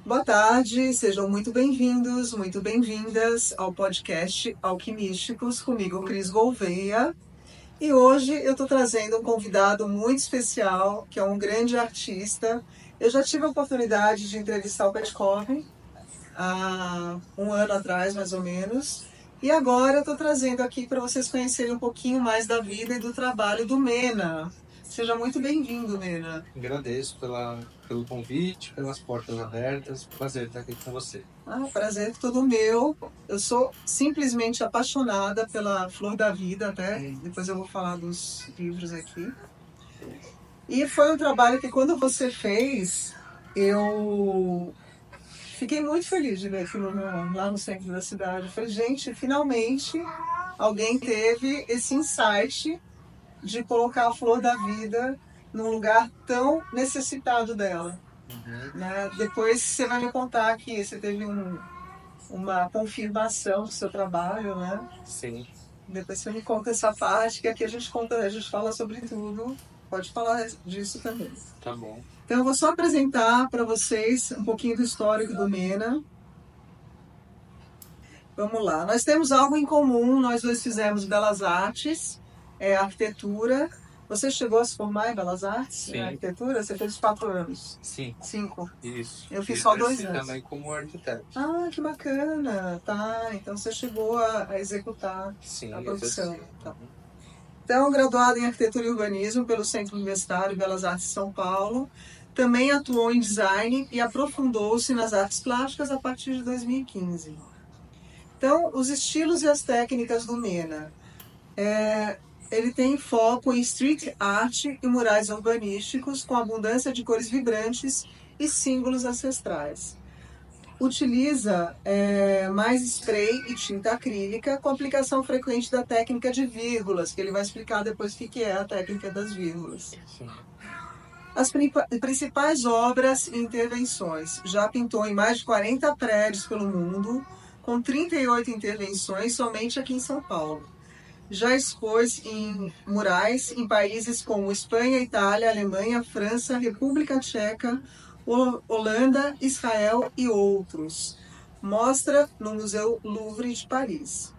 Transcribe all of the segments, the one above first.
Boa tarde, sejam muito bem-vindos, muito bem-vindas ao podcast Alquimísticos, comigo, Cris Gouveia. E hoje eu estou trazendo um convidado muito especial, que é um grande artista. Eu já tive a oportunidade de entrevistar o Petkov há um ano atrás, mais ou menos. E agora eu estou trazendo aqui para vocês conhecerem um pouquinho mais da vida e do trabalho do Mena. Seja muito bem-vindo, Mena. Agradeço pelo convite, pelas portas abertas. Prazer estar aqui com você. Prazer todo meu. Eu sou simplesmente apaixonada pela Flor da Vida, até. Depois eu vou falar dos livros aqui. E foi um trabalho que quando você fez, eu fiquei muito feliz de ver aquilo lá no centro da cidade. Eu falei, gente, finalmente alguém teve esse insight de colocar a Flor da Vida num lugar tão necessitado dela. Né? Depois você vai me contar que você teve uma confirmação do seu trabalho, né? Sim. Depois você me conta essa parte, que aqui a gente fala sobre tudo. Pode falar disso também. Tá bom. Então eu vou só apresentar para vocês um pouquinho do histórico do Mena. Vamos lá. Nós temos algo em comum, nós dois fizemos Belas Artes, arquitetura. Você chegou a se formar em Belas Artes? Sim. Arquitetura? Você fez 4 anos? Sim. 5? Isso. Eu fiz só 2 anos. Também como arquiteto. Ah, que bacana. Tá, então você chegou a executar a profissão. Tá. Então, graduado em Arquitetura e Urbanismo pelo Centro Universitário de Belas Artes de São Paulo, também atuou em design e aprofundou-se nas artes plásticas a partir de 2015. Então, os estilos e as técnicas do Mena. Ele tem foco em street art e murais urbanísticos com abundância de cores vibrantes e símbolos ancestrais. Utiliza mais spray e tinta acrílica com aplicação frequente da técnica de vírgulas, que ele vai explicar depois o que é a técnica das vírgulas. Sim. As principais obras e intervenções. Já pintou em mais de 40 prédios pelo mundo, com 38 intervenções somente aqui em São Paulo. Já expôs em murais em países como Espanha, Itália, Alemanha, França, República Tcheca, Holanda, Israel e outros. Mostra no Museu Louvre de Paris.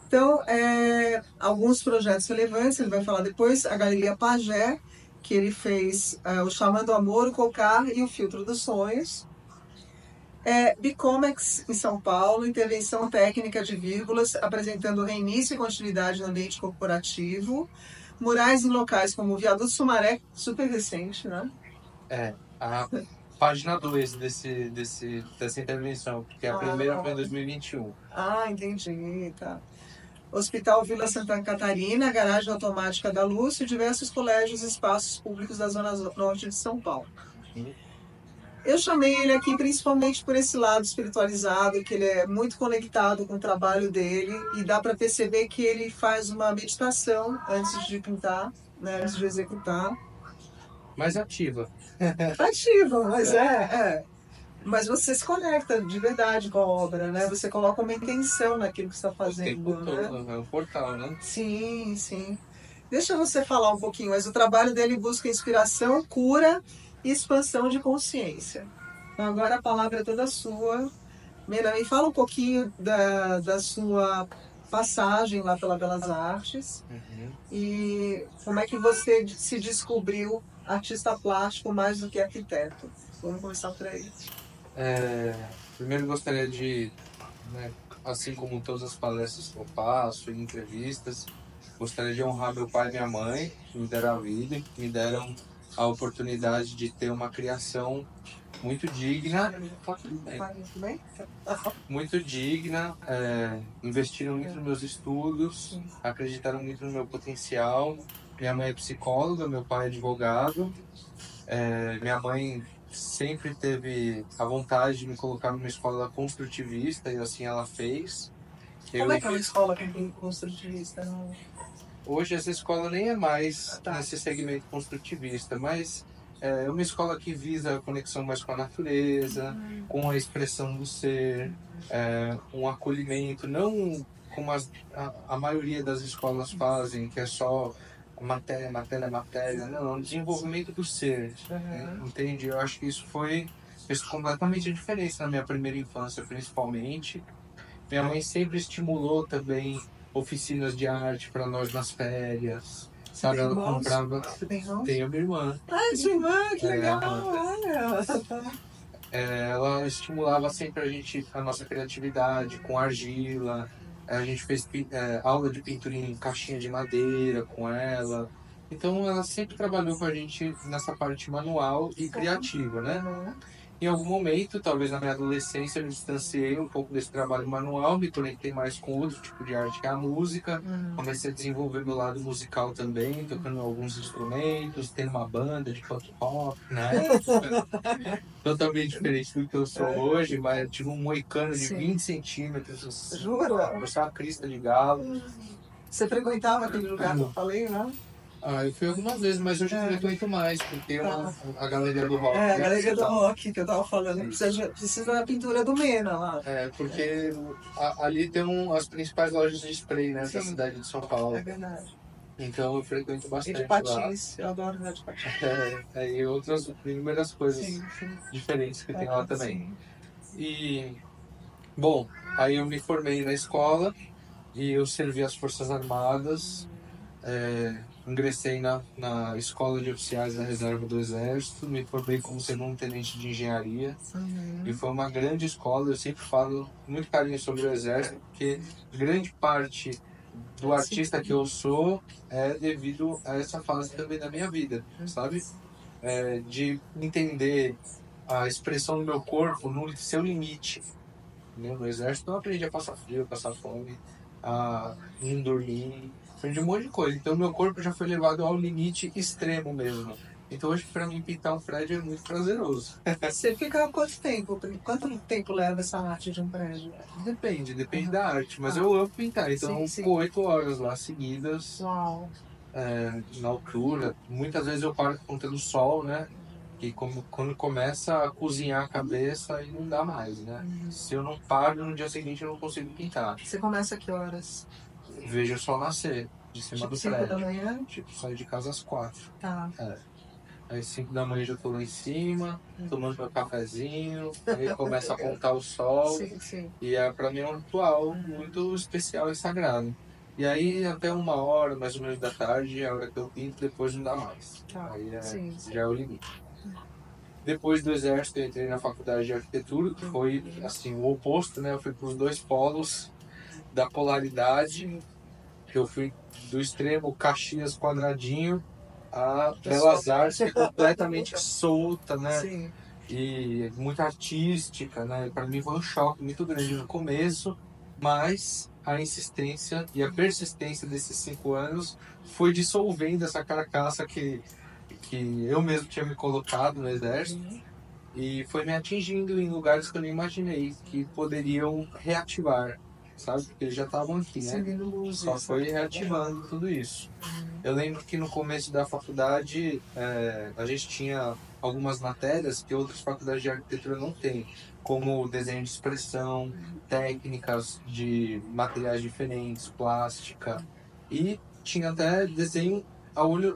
Então, alguns projetos relevantes, ele vai falar depois, a Galeria Pagé, que ele fez o Chamando Amor, o Cocar e o Filtro dos Sonhos. Bicomex, em São Paulo, intervenção técnica de vírgulas, apresentando reinício e continuidade no ambiente corporativo. Murais em locais como o Viaduto Sumaré, super recente, né? A página 2 dessa intervenção, porque a primeira foi em 2021. Entendi, tá. Hospital Vila Santa Catarina, Garagem Automática da Luz e diversos colégios e espaços públicos da Zona Norte de São Paulo. Eu chamei ele aqui principalmente por esse lado espiritualizado, que ele é muito conectado com o trabalho dele e dá para perceber que ele faz uma meditação antes de pintar, né, antes de executar. Mais ativa. Ativa, mas Mas você se conecta de verdade com a obra, né? Você coloca uma intenção naquilo que você está fazendo. O tempo todo, é um portal, né? Sim, sim. Deixa você falar um pouquinho, mas o trabalho dele busca inspiração, cura e expansão de consciência. Então agora a palavra é toda sua. Mena, me fala um pouquinho da sua passagem lá pela Belas Artes e como é que você se descobriu artista plástico mais do que arquiteto. Vamos começar por aí. Primeiro gostaria de, assim como todas as palestras que eu passo e entrevistas, gostaria de honrar meu pai e minha mãe, que me deram a vida, que me deram a oportunidade de ter uma criação muito digna, investiram muito nos meus estudos, acreditaram muito no meu potencial. Minha mãe é psicóloga, meu pai é advogado. Minha mãe sempre teve a vontade de me colocar numa escola construtivista e assim ela fez. Como é que é uma escola construtivista? Hoje essa escola nem é mais nesse segmento construtivista, mas É uma escola que visa a conexão mais com a natureza, com a expressão do ser, um acolhimento, não como a maioria das escolas fazem, que é só matéria, matéria, matéria. Não, é um desenvolvimento do ser. Entende? Eu acho que isso fez completamente diferença na minha primeira infância, principalmente. Minha mãe sempre estimulou também oficinas de arte para nós nas férias. Sabe, ela comprava. Você tem irmãos? Tenho minha irmã. Ah, sua irmã, que legal! Olha! Ela estimulava sempre a nossa criatividade com argila. A gente fez aula de pintura em caixinha de madeira com ela. Então ela sempre trabalhou com a gente nessa parte manual e criativa, né? Em algum momento, talvez na minha adolescência, eu me distanciei um pouco desse trabalho manual, me conectei mais com outro tipo de arte, que é a música. Comecei a desenvolver meu lado musical também, tocando alguns instrumentos, tendo uma banda de punk rock, né? Totalmente diferente do que eu sou hoje, mas eu tive um moicano de 20 centímetros. Jura? Parecia uma crista de galo. Você frequentava aquele lugar que eu falei, né? Eu fui algumas vezes, mas hoje eu frequento mais, porque a galeria do rock. A galeria do rock que eu tava falando, precisa da pintura do Mena lá. Porque ali tem as principais lojas de spray, né, da cidade de São Paulo. É verdade. Então eu frequento bastante e de patins, eu adoro andar de patins. E outras inúmeras coisas diferentes que tem lá também. E, bom, aí eu me formei na escola e eu servi as Forças Armadas. Ingressei na Escola de Oficiais da Reserva do Exército, me formei como segundo tenente de engenharia. E foi uma grande escola. Eu sempre falo muito carinho sobre o Exército, porque grande parte do artista que eu sou é devido a essa fase também da minha vida, sabe? De entender a expressão do meu corpo no seu limite. No Exército eu aprendi a passar frio, a passar fome, a não dormir, aprendi um monte de coisa. Então meu corpo já foi levado ao limite extremo mesmo. Então hoje para mim pintar um prédio é muito prazeroso. Você fica quanto tempo? Quanto tempo leva essa arte de um prédio? Depende da arte, mas eu amo pintar. Então ficou 8 horas lá seguidas. Uau. Na altura. Muitas vezes eu paro por conta do sol, né? E quando começa a cozinhar a cabeça, aí não dá mais, né? Se eu não paro, no dia seguinte eu não consigo pintar. Você começa a que horas? Vejo o sol nascer de cima do prédio. 5 da manhã? Saio de casa às 4. Tá. Aí 5 da manhã já tô lá em cima, tomando meu cafezinho, aí começa a apontar o sol. Sim. E pra mim é um ritual muito especial e sagrado. E aí até 1 hora, mais ou menos da tarde, é a hora que eu pinto, depois não dá mais. Aí já é o limite. Depois do Exército, eu entrei na faculdade de arquitetura, que foi assim, o oposto, né? Eu fui para os dois polos da polaridade. Eu fui do extremo Caxias quadradinho a Belas Artes, que é completamente solta, né? Sim. E muito artística, né? Para mim foi um choque muito grande no começo, mas a insistência e a persistência desses 5 anos foi dissolvendo essa carcaça que eu mesmo tinha me colocado no Exército e foi me atingindo em lugares que eu nem imaginei que poderiam reativar, sabe? Porque eles já estavam aqui, né? Só foi reativando tudo isso. Eu lembro que no começo da faculdade a gente tinha algumas matérias que outras faculdades de arquitetura não têm, como desenho de expressão, técnicas de materiais diferentes, plástica, e tinha até desenho a olho,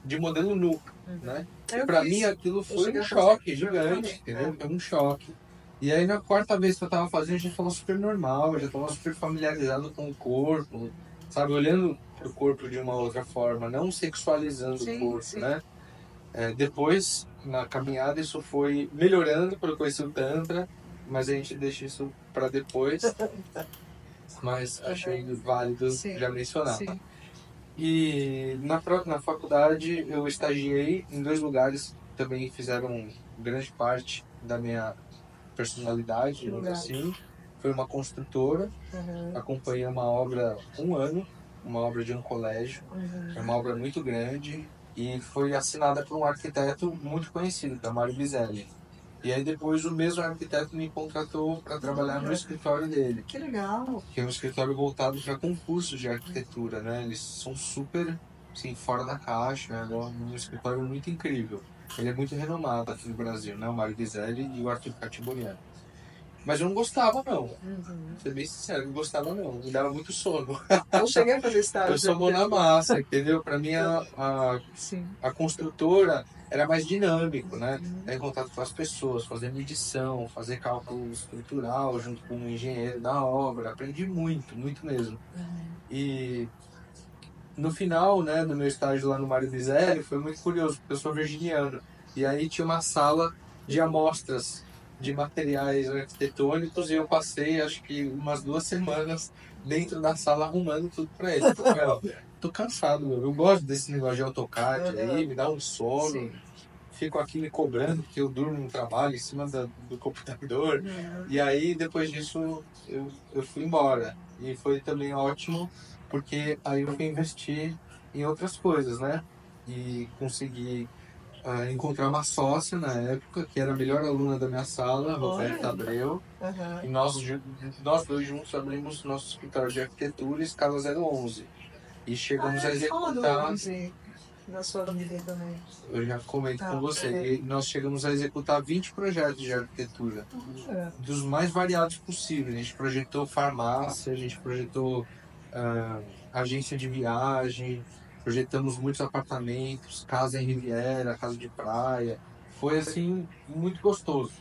de modelo nu, né? E pra mim aquilo foi um choque gigante, entendeu? Foi um choque. E aí na quarta vez que eu tava fazendo, a gente tava super normal, já tava super familiarizado com o corpo, sabe? Olhando pro corpo de uma outra forma, não sexualizando o corpo, né? Depois, na caminhada, isso foi melhorando para eu conhecer o Tantra, mas a gente deixa isso para depois. Mas achei válido já mencionar. E na faculdade eu estagiei em 2 lugares que também fizeram grande parte da minha personalidade, digamos assim. Foi uma construtora, acompanhei uma obra 1 ano, uma obra de um colégio, é uma obra muito grande e foi assinada por um arquiteto muito conhecido, que é o Mário Biselli. E aí depois o mesmo arquiteto me contratou para trabalhar no escritório dele. Que legal! Que é um escritório voltado para concursos de arquitetura, né? Eles são super, assim, fora da caixa, é um escritório muito incrível. Ele é muito renomado aqui no Brasil, né? O Mário Biselli e o Arthur Catimboliani. Mas eu não gostava, não. Vou ser bem sincero, não gostava, não. Me dava muito sono. Eu cheguei a fazer estágio. Eu sou mão na massa, entendeu? Para mim, a construtora era mais dinâmico, né? Estar em contato com as pessoas, fazer medição, fazer cálculo estrutural junto com o engenheiro da obra. Aprendi muito, muito mesmo. E no final, né, do meu estágio lá no Mário Biselli, foi muito curioso, porque eu sou virginiano. E aí tinha uma sala de amostras de materiais arquitetônicos e eu passei, acho que umas 2 semanas dentro da sala arrumando tudo para ele. Tô cansado, meu. Eu gosto desse negócio de AutoCAD aí, me dá um sono. Sim. Fico aqui me cobrando porque eu durmo no trabalho em cima do computador. E aí, depois disso, eu fui embora. E foi também ótimo, porque aí eu fui investir em outras coisas, né? E consegui encontrar uma sócia na época, que era a melhor aluna da minha sala, Roberta Abreu. E nós dois juntos abrimos nosso escritório de arquitetura, Escala 011. E chegamos a executar... Na sua vida também. Eu já comento com você. E nós chegamos a executar 20 projetos de arquitetura. Dos mais variados possíveis. A gente projetou farmácia, a gente projetou agência de viagem, projetamos muitos apartamentos, casa em Riviera, casa de praia. Foi, assim, muito gostoso.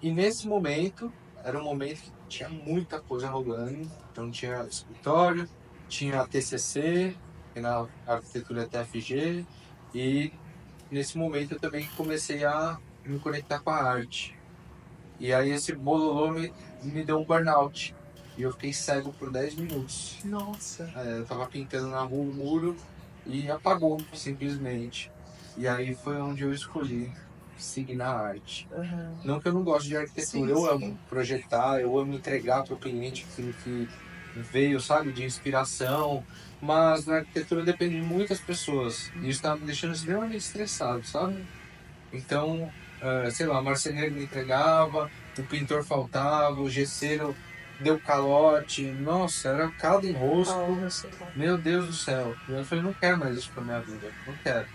E nesse momento, era um momento que tinha muita coisa rolando. Então tinha escritório, tinha a TCC, na arquitetura TFG, e nesse momento eu também comecei a me conectar com a arte. E aí esse bololô me deu um burnout. E eu fiquei cego por 10 minutos. Nossa! Eu tava pintando na rua o muro e apagou, simplesmente. E aí foi onde eu escolhi seguir na arte. Não que eu não goste de arquitetura, eu amo projetar, eu amo entregar para o cliente aquilo que veio, sabe, de inspiração, mas na arquitetura depende de muitas pessoas e isso tá me deixando extremamente estressado, sabe? Então, sei lá, o marceneiro me entregava, o pintor faltava, o gesseiro deu calote, nossa, era cada enrosco, meu Deus do céu. Eu falei, não quero mais isso pra minha vida, não quero.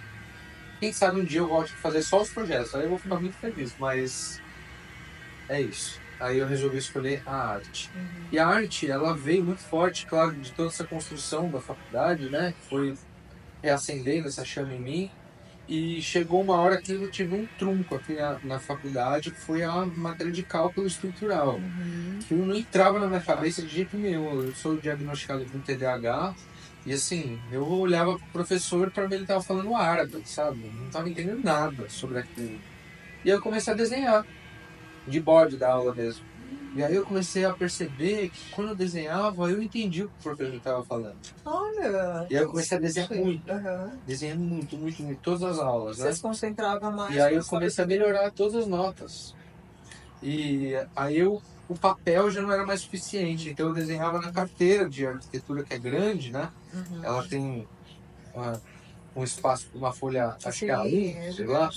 Quem sabe um dia eu gosto de fazer só os projetos, aí eu vou ficar muito feliz, mas é isso. Aí eu resolvi escolher a arte. E a arte, ela veio muito forte, claro, de toda essa construção da faculdade, né? Que foi reacendendo essa chama em mim. E chegou uma hora que eu tive um trunco aqui na faculdade, que foi a matéria de cálculo estrutural. Que não entrava na minha cabeça de jeito nenhum. Eu sou diagnosticado com TDAH. E assim, eu olhava pro professor para ver ele tava falando árabe, sabe? Não tava entendendo nada sobre aquilo. E eu comecei a desenhar. De bode da aula mesmo. E aí eu comecei a perceber que quando eu desenhava, eu entendi o que o professor estava falando. Olha! E aí eu comecei a desenhar muito. Desenhando muito, muito, muito. Todas as aulas, né? Você se concentrava mais. E aí eu comecei a melhorar todas as notas. E aí o papel já não era mais suficiente. Então eu desenhava na carteira de arquitetura, que é grande, né? Ela tem um espaço, uma folha, acho que é A1, sei lá.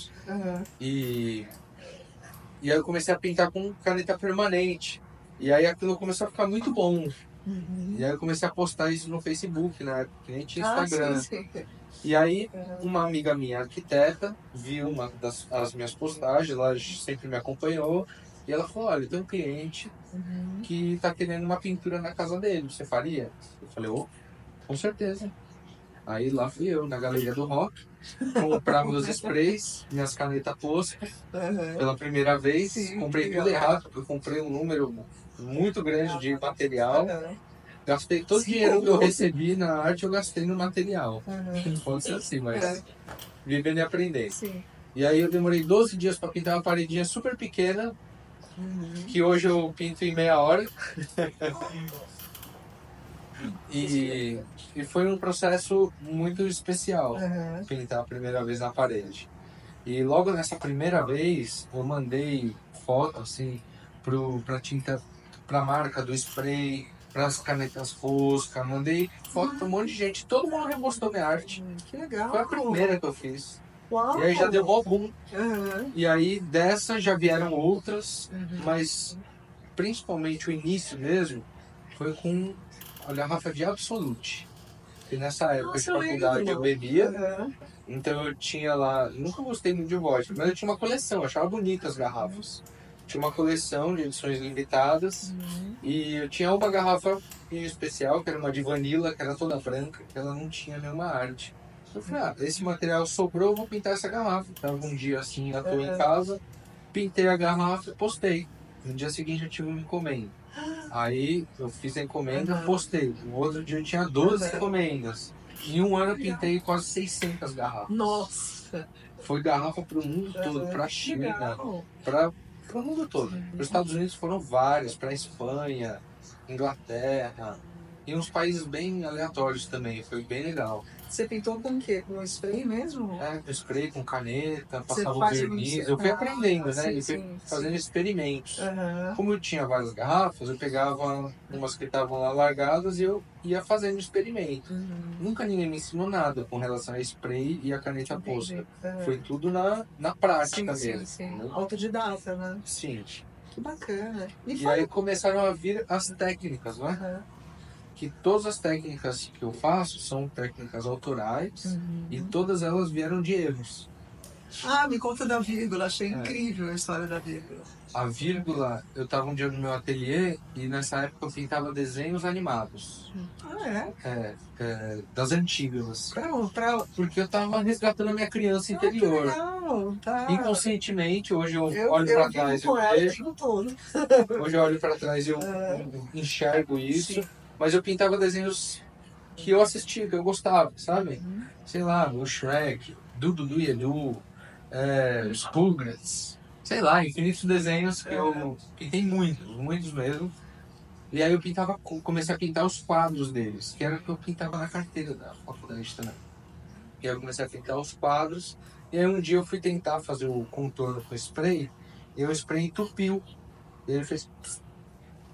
E aí eu comecei a pintar com caneta permanente. E aí aquilo começou a ficar muito bom. E aí eu comecei a postar isso no Facebook, né? Que nem tinha Instagram. Sim. E aí uma amiga minha, arquiteta, viu as minhas postagens, ela sempre me acompanhou. E ela falou, olha, tem um cliente que tá querendo uma pintura na casa dele, você faria? Eu falei, com certeza. Aí lá fui eu, na Galeria do Rock, comprar meus sprays, minhas canetas Posca, pela primeira vez. Comprei tudo errado, porque eu comprei um número muito grande de material. Gastei todo o dinheiro que eu recebi na arte, eu gastei no material. Pode ser assim, mas vivendo e aprendendo. E aí eu demorei 12 dias para pintar uma paredinha super pequena, que hoje eu pinto em meia hora. E foi um processo muito especial pintar a primeira vez na parede. E logo nessa primeira vez eu mandei foto assim pra marca do spray, pras canetas Posca, mandei foto pra um monte de gente. Todo mundo repostou minha arte. Que legal! Foi a primeira que eu fiz. Uau. E aí já deu mó boom. E aí dessa já vieram outras, mas principalmente o início mesmo foi com a garrafa de Absolute. E nessa época de faculdade eu bebia Então eu tinha lá, nunca gostei muito de vodka, mas eu tinha uma coleção, eu achava bonitas as garrafas. Tinha uma coleção de edições limitadas e eu tinha uma garrafa em especial, que era uma de Vanilla, que era toda branca, que ela não tinha nenhuma arte. Eu falei, esse material sobrou, eu vou pintar essa garrafa. Tava um dia assim, à toa em casa, pintei a garrafa e postei. No dia seguinte eu tive uma encomenda. Aí eu fiz a encomenda, postei. No outro dia eu tinha 12 encomendas. Em um ano eu pintei quase 600 garrafas. Nossa! Foi garrafa para o mundo todo, para a China, para o mundo todo. Para os Estados Unidos foram várias, para a Espanha, Inglaterra e uns países bem aleatórios também. Foi bem legal. Você pintou com o quê? Com spray mesmo? Com spray, com caneta, passava o verniz. Eu fui aprendendo, né? E fui fazendo experimentos. Como eu tinha várias garrafas, eu pegava umas que estavam lá largadas e eu ia fazendo experimento. Nunca ninguém me ensinou nada com relação a spray e a caneta posca. Foi tudo na prática mesmo. Né? Autodidata, né? Sim. Que bacana. E aí começaram a vir as técnicas, né? Que todas as técnicas que eu faço são técnicas autorais e todas elas vieram de erros. Me conta da vírgula, achei incrível a história da vírgula. A vírgula, eu estava um dia no meu ateliê e nessa época eu pintava desenhos animados. Das antigas. Porque eu estava resgatando a minha criança interior. Legal, tá. Inconscientemente, hoje eu olho para trás e vejo. Hoje eu olho para trás e eu enxergo isso. Sim. Mas eu pintava desenhos que eu assistia, que eu gostava, sabe? Sei lá, o Shrek, Dudu e Edu, os Rugrats, sei lá, infinitos desenhos que eu pintei muitos mesmo. E aí eu comecei a pintar os quadros deles, que era o que eu pintava na carteira da faculdade também. E aí eu comecei a pintar os quadros, e aí um dia eu fui tentar fazer o contorno com spray, e o spray entupiu. E ele fez...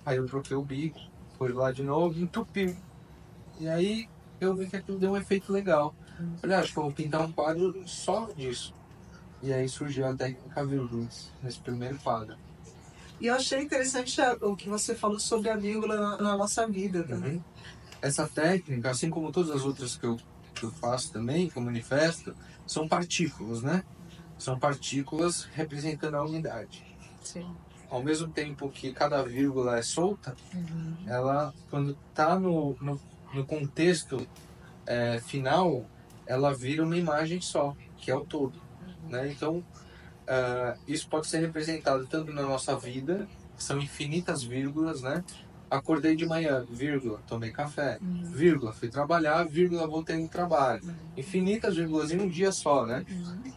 Aí eu troquei o bico, foi lá de novo, entupiu. E aí eu vi que aquilo deu um efeito legal. Falei, acho que eu vou pintar um quadro só disso. E aí surgiu a técnica vírgulas, nesse primeiro quadro. E eu achei interessante o que você falou sobre a vírgula na nossa vida também. Essa técnica, assim como todas as outras que eu faço também, que eu manifesto, são partículas, né? São partículas representando a unidade. Sim. Ao mesmo tempo que cada vírgula é solta, ela, quando está no contexto final, ela vira uma imagem só, que é o todo. Né? Então, isso pode ser representado tanto na nossa vida, que são infinitas vírgulas, né? Acordei de manhã, vírgula, tomei café, vírgula, fui trabalhar, vírgula, voltei no trabalho. Infinitas vírgulas em um dia só, né?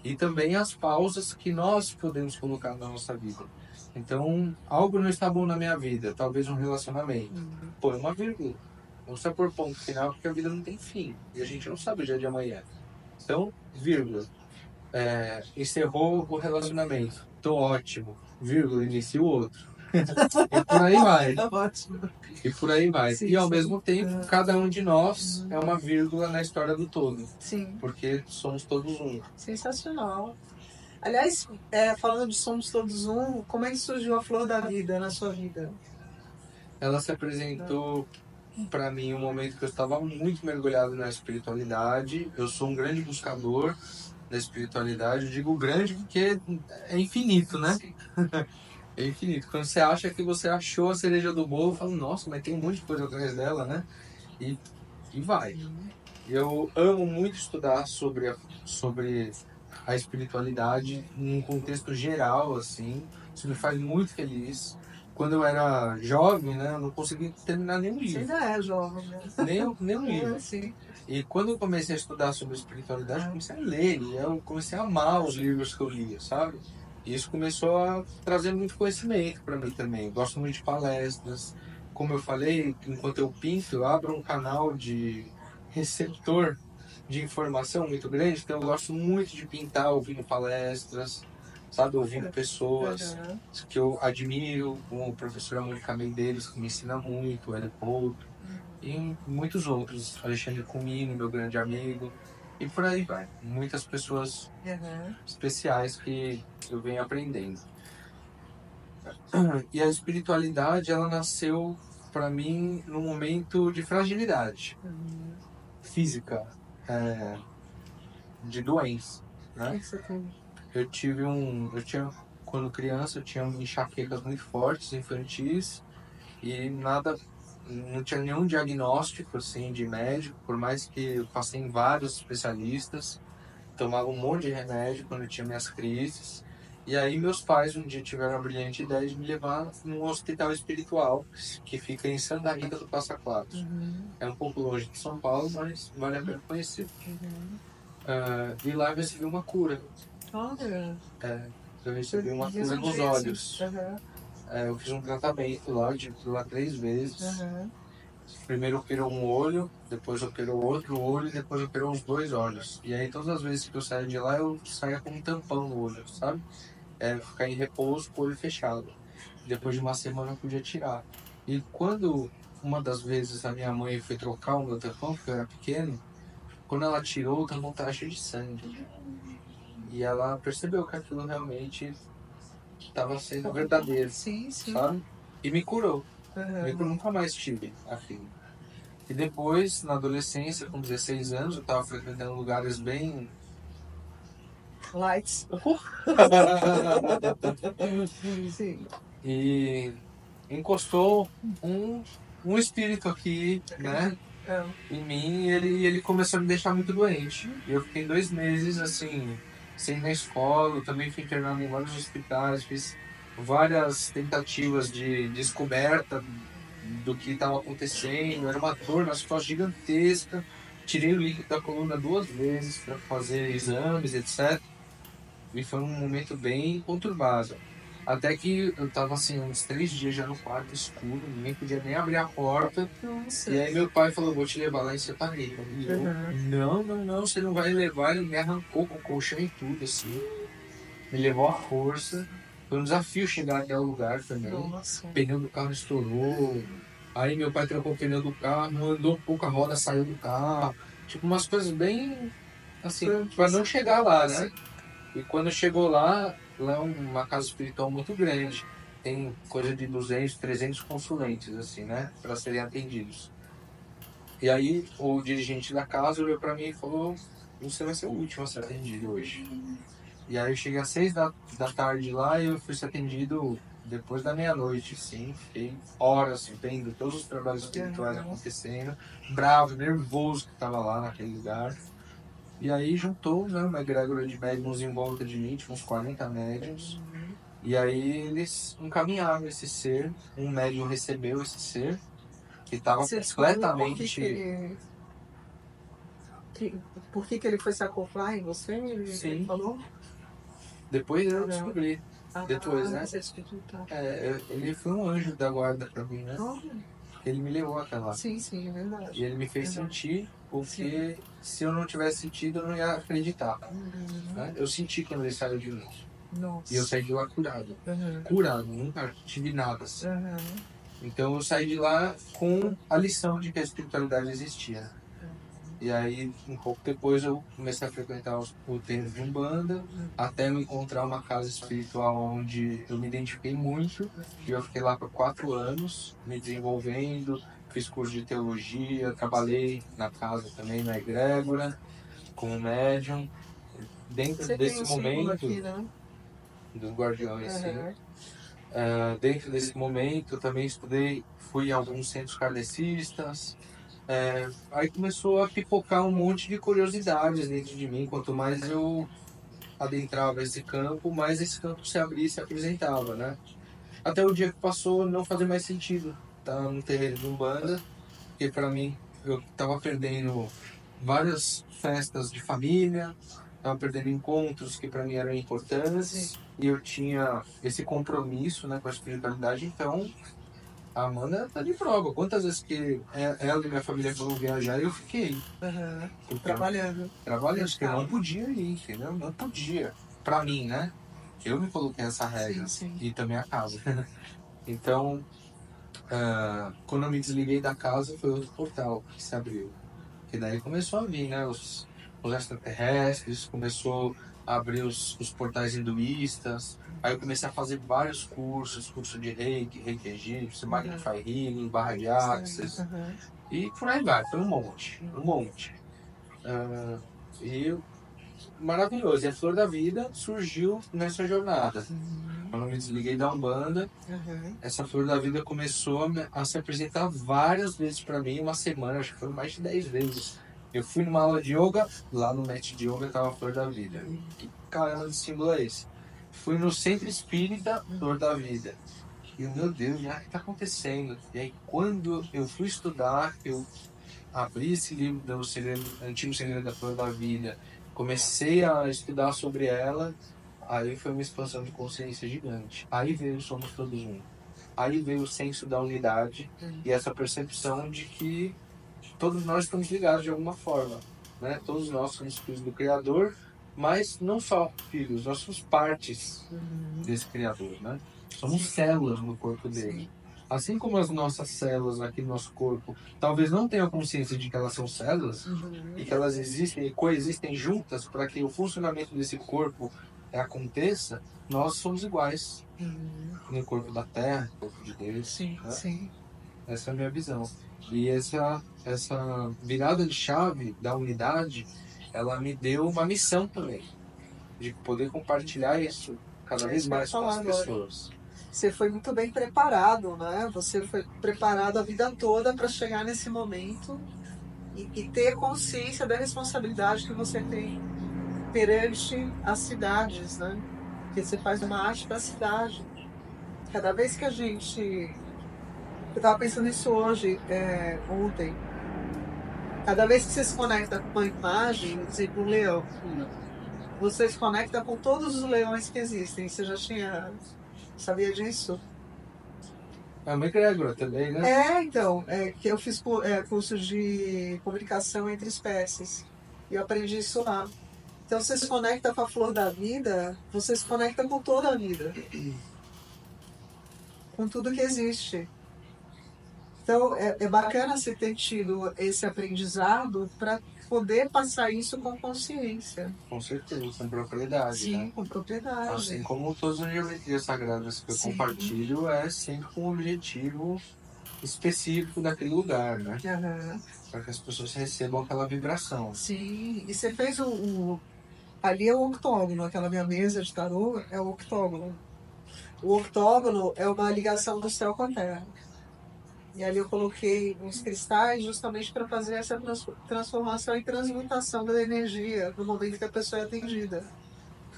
E também as pausas que nós podemos colocar na nossa vida. Então, algo não está bom na minha vida, talvez um relacionamento. Põe uma vírgula. Não precisa pôr ponto final, porque a vida não tem fim. E a gente não sabe o dia de amanhã. Então, vírgula. Encerrou o relacionamento. Tô ótimo. Vírgula, inicia o outro. E por aí vai. Ótimo. E por aí vai. Sim, e ao mesmo tempo, cada um de nós é uma vírgula na história do todo. Sim. Porque somos todos um. Sensacional. Aliás, falando de somos todos um, como é que surgiu a flor da vida na sua vida? Ela se apresentou para mim em um momento que eu estava muito mergulhado na espiritualidade. Eu sou um grande buscador da espiritualidade. Eu digo grande porque é infinito, né? É infinito. Quando você acha que você achou a cereja do bolo, fala, nossa, mas tem um monte de coisa atrás dela, né? E vai. Eu amo muito estudar sobre a espiritualidade num contexto geral, assim. Isso me faz muito feliz. Quando eu era jovem, né, eu não conseguia terminar nenhum livro. Você ainda é jovem, né? Nem livro. Sim. E quando eu comecei a estudar sobre espiritualidade, eu comecei a ler. E eu comecei a amar os livros que eu lia, sabe? E isso começou a trazer muito conhecimento para mim também. Eu gosto muito de palestras. Como eu falei, enquanto eu pinto, eu abro um canal de receptor de informação muito grande. Então eu gosto muito de pintar ouvindo palestras, sabe? Ouvindo pessoas que eu admiro, como o professor Mônica Medeiros, que me ensina muito, o Hélio Couto, e muitos outros. Alexandre Comino, meu grande amigo. E por aí vai. Muitas pessoas especiais que eu venho aprendendo. E a espiritualidade, ela nasceu para mim num momento de fragilidade física, de doença, né? O que você tem? Quando criança, eu tinha enxaquecas muito fortes, infantis, e nada, não tinha nenhum diagnóstico, assim, de médico, por mais que eu passei em vários especialistas, tomava um monte de remédio quando eu tinha minhas crises. E aí meus pais um dia tiveram a brilhante ideia de me levar num hospital espiritual que fica em Santa Rita do Passa Quatro. É um pouco longe de São Paulo, mas vale a pena conhecer. E lá eu recebi uma cura. Olha. Eu recebi uma cura nos olhos. Eu fiz um tratamento lá, eu tive lá 3 vezes. Primeiro operou um olho, depois operou outro olho e depois operou os 2 olhos. E aí todas as vezes que eu saía de lá, eu saía com um tampão no olho, sabe? Ficar em repouso com o olho fechado. Depois de uma semana eu podia tirar. E quando uma das vezes a minha mãe foi trocar o meu tampão, porque eu era pequeno, quando ela tirou, o tampão estava cheio de sangue. E ela percebeu que aquilo realmente estava sendo verdadeiro, sabe? E me curou. Eu nunca mais tive aquilo. E depois, na adolescência, com 16 anos, eu estava frequentando lugares bem... Lights. Sim. E encostou um espírito aqui, né? Em mim, e ele começou a me deixar muito doente. E eu fiquei 2 meses, assim, sem ir na escola. Eu também fui internado em vários hospitais, fiz várias tentativas de descoberta do que estava acontecendo. Era uma dor nas costas gigantesca. Tirei o líquido da coluna 2 vezes para fazer exames, etc. E foi um momento bem conturbado. Até que eu tava assim, uns 3 dias já no quarto escuro, ninguém podia nem abrir a porta. Nossa. E aí meu pai falou, vou te levar lá em Separeta. E eu, não, você não vai levar. Ele me arrancou com o colchão e tudo, assim. Me levou à força. Foi um desafio chegar até o lugar também. Nossa. O pneu do carro estourou. Aí meu pai trocou o pneu do carro, andou um pouco, a roda saiu do carro. Tipo, umas coisas bem, assim, pra não chegar lá, né? E quando chegou lá é uma casa espiritual muito grande. Tem coisa de 200, 300 consulentes, assim, né? Para serem atendidos. E aí o dirigente da casa olhou para mim e falou, você vai ser o último a ser atendido hoje. E aí eu cheguei às 6 da tarde lá e eu fui ser atendido depois da meia-noite, sim. Fiquei horas vendo todos os trabalhos espirituais acontecendo. Bravo, nervoso que estava lá naquele lugar. E aí juntou, né, uma egrégora de médiums em volta de mim, tipo uns 40 médiums. E aí eles encaminharam esse ser, um médium recebeu esse ser, que estava completamente... Por que ele foi se acoplar em você? Ele falou? Depois eu descobri. Depois, né? Ele foi um anjo da guarda pra mim, né? Ele me levou até lá. Sim, é verdade. E ele me fez sentir, porque se eu não tivesse sentido, eu não ia acreditar. Né? Eu senti quando ele saiu de mim. Nossa. E eu saí de lá curado. Curado, nunca tive nada assim. Então eu saí de lá com a lição de que a espiritualidade existia. E aí, um pouco depois, eu comecei a frequentar o terreiro de Umbanda, até eu encontrar uma casa espiritual onde eu me identifiquei muito. E eu fiquei lá por 4 anos, me desenvolvendo, fiz curso de teologia, trabalhei na casa também, na egrégora, como médium. Dentro desse momento, aqui, né? dos guardiões, sim. Dentro desse momento, eu também fui em alguns centros kardecistas. Aí começou a pipocar um monte de curiosidades dentro de mim. Quanto mais eu adentrava esse campo, mais esse campo se abria e se apresentava, né? Até o dia que passou a não fazer mais sentido estar no terreiro de Umbanda, porque para mim eu estava perdendo várias festas de família, estava perdendo encontros que para mim eram importantes, e eu tinha esse compromisso, né, com a espiritualidade. Então a Amanda tá de prova. Quantas vezes que ela e minha família foram viajar, eu fiquei. Trabalhando. Porque eu não podia ir, entendeu? Não podia. Pra mim, né? Eu me coloquei essa regra. Sim. E também a casa. Então, quando eu me desliguei da casa, foi outro portal que se abriu. Que daí começou a vir, né? Os extraterrestres, começou a abrir os portais hinduístas. Aí eu comecei a fazer vários curso de reiki egípcio, Magnify Healing, barra de Axis. E por aí vai, foi um monte. E maravilhoso. E a Flor da Vida surgiu nessa jornada. Quando eu me desliguei da Umbanda, essa Flor da Vida começou a se apresentar várias vezes para mim, uma semana, acho que foi mais de 10 vezes. Eu fui numa aula de yoga, lá no Mat de Yoga tava a Flor da Vida. Que caramba de símbolo é esse? Fui no Centro Espírita Flor da Vida. E meu Deus, já que tá acontecendo? E aí, quando eu fui estudar, eu abri esse livro do Antigo Segredo da Flor da Vida, comecei a estudar sobre ela, aí foi uma expansão de consciência gigante. Aí veio o Somos Todos Um. Aí veio o senso da unidade e essa percepção de que todos nós estamos ligados de alguma forma, né? Todos nós somos filhos do Criador, mas não só filhos, nós somos partes desse Criador, né? Somos células no corpo dele. Assim como as nossas células aqui no nosso corpo talvez não tenham consciência de que elas são células e que elas existem e coexistem juntas para que o funcionamento desse corpo aconteça, nós somos iguais no corpo da Terra, no corpo de Deus. Sim, né? sim. Essa é a minha visão. E essa virada de chave da unidade, ela me deu uma missão também, de poder compartilhar isso cada vez mais com as pessoas. Você foi muito bem preparado, né? Você foi preparado a vida toda para chegar nesse momento e ter consciência da responsabilidade que você tem perante as cidades, né? Porque você faz uma arte para a cidade. Cada vez que a gente... Eu estava pensando nisso hoje, ontem. Cada vez que você se conecta com uma imagem, por exemplo, um leão, você se conecta com todos os leões que existem. Você já sabia disso? É uma egrégora também, né? Então, que eu fiz cursos de comunicação entre espécies. E eu aprendi isso lá. Então, você se conecta com a flor da vida, você se conecta com toda a vida. Com tudo que existe. Então, é bacana você ter tido esse aprendizado para poder passar isso com consciência. Com certeza, com propriedade. Sim, né? com propriedade. Assim como todas as geometrias sagradas que eu compartilho, é sempre com um objetivo específico daquele lugar, né? Para que as pessoas recebam aquela vibração. Sim, e você fez ali é o octógono, aquela minha mesa de tarô é o octógono. O octógono é uma ligação do céu com a terra. E ali eu coloquei uns cristais justamente para fazer essa transformação e transmutação da energia no momento que a pessoa é atendida.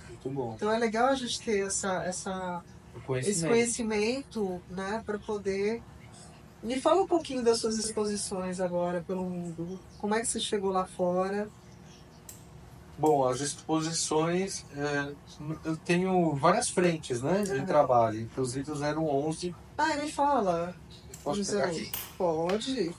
Muito bom. Então é legal a gente ter esse conhecimento, né, para poder... Me fala um pouquinho das suas exposições agora pelo mundo. Como é que você chegou lá fora? Bom, as exposições, eu tenho várias frentes, né, de trabalho, inclusive o 011. Me fala. Posso pegar aqui? Pode.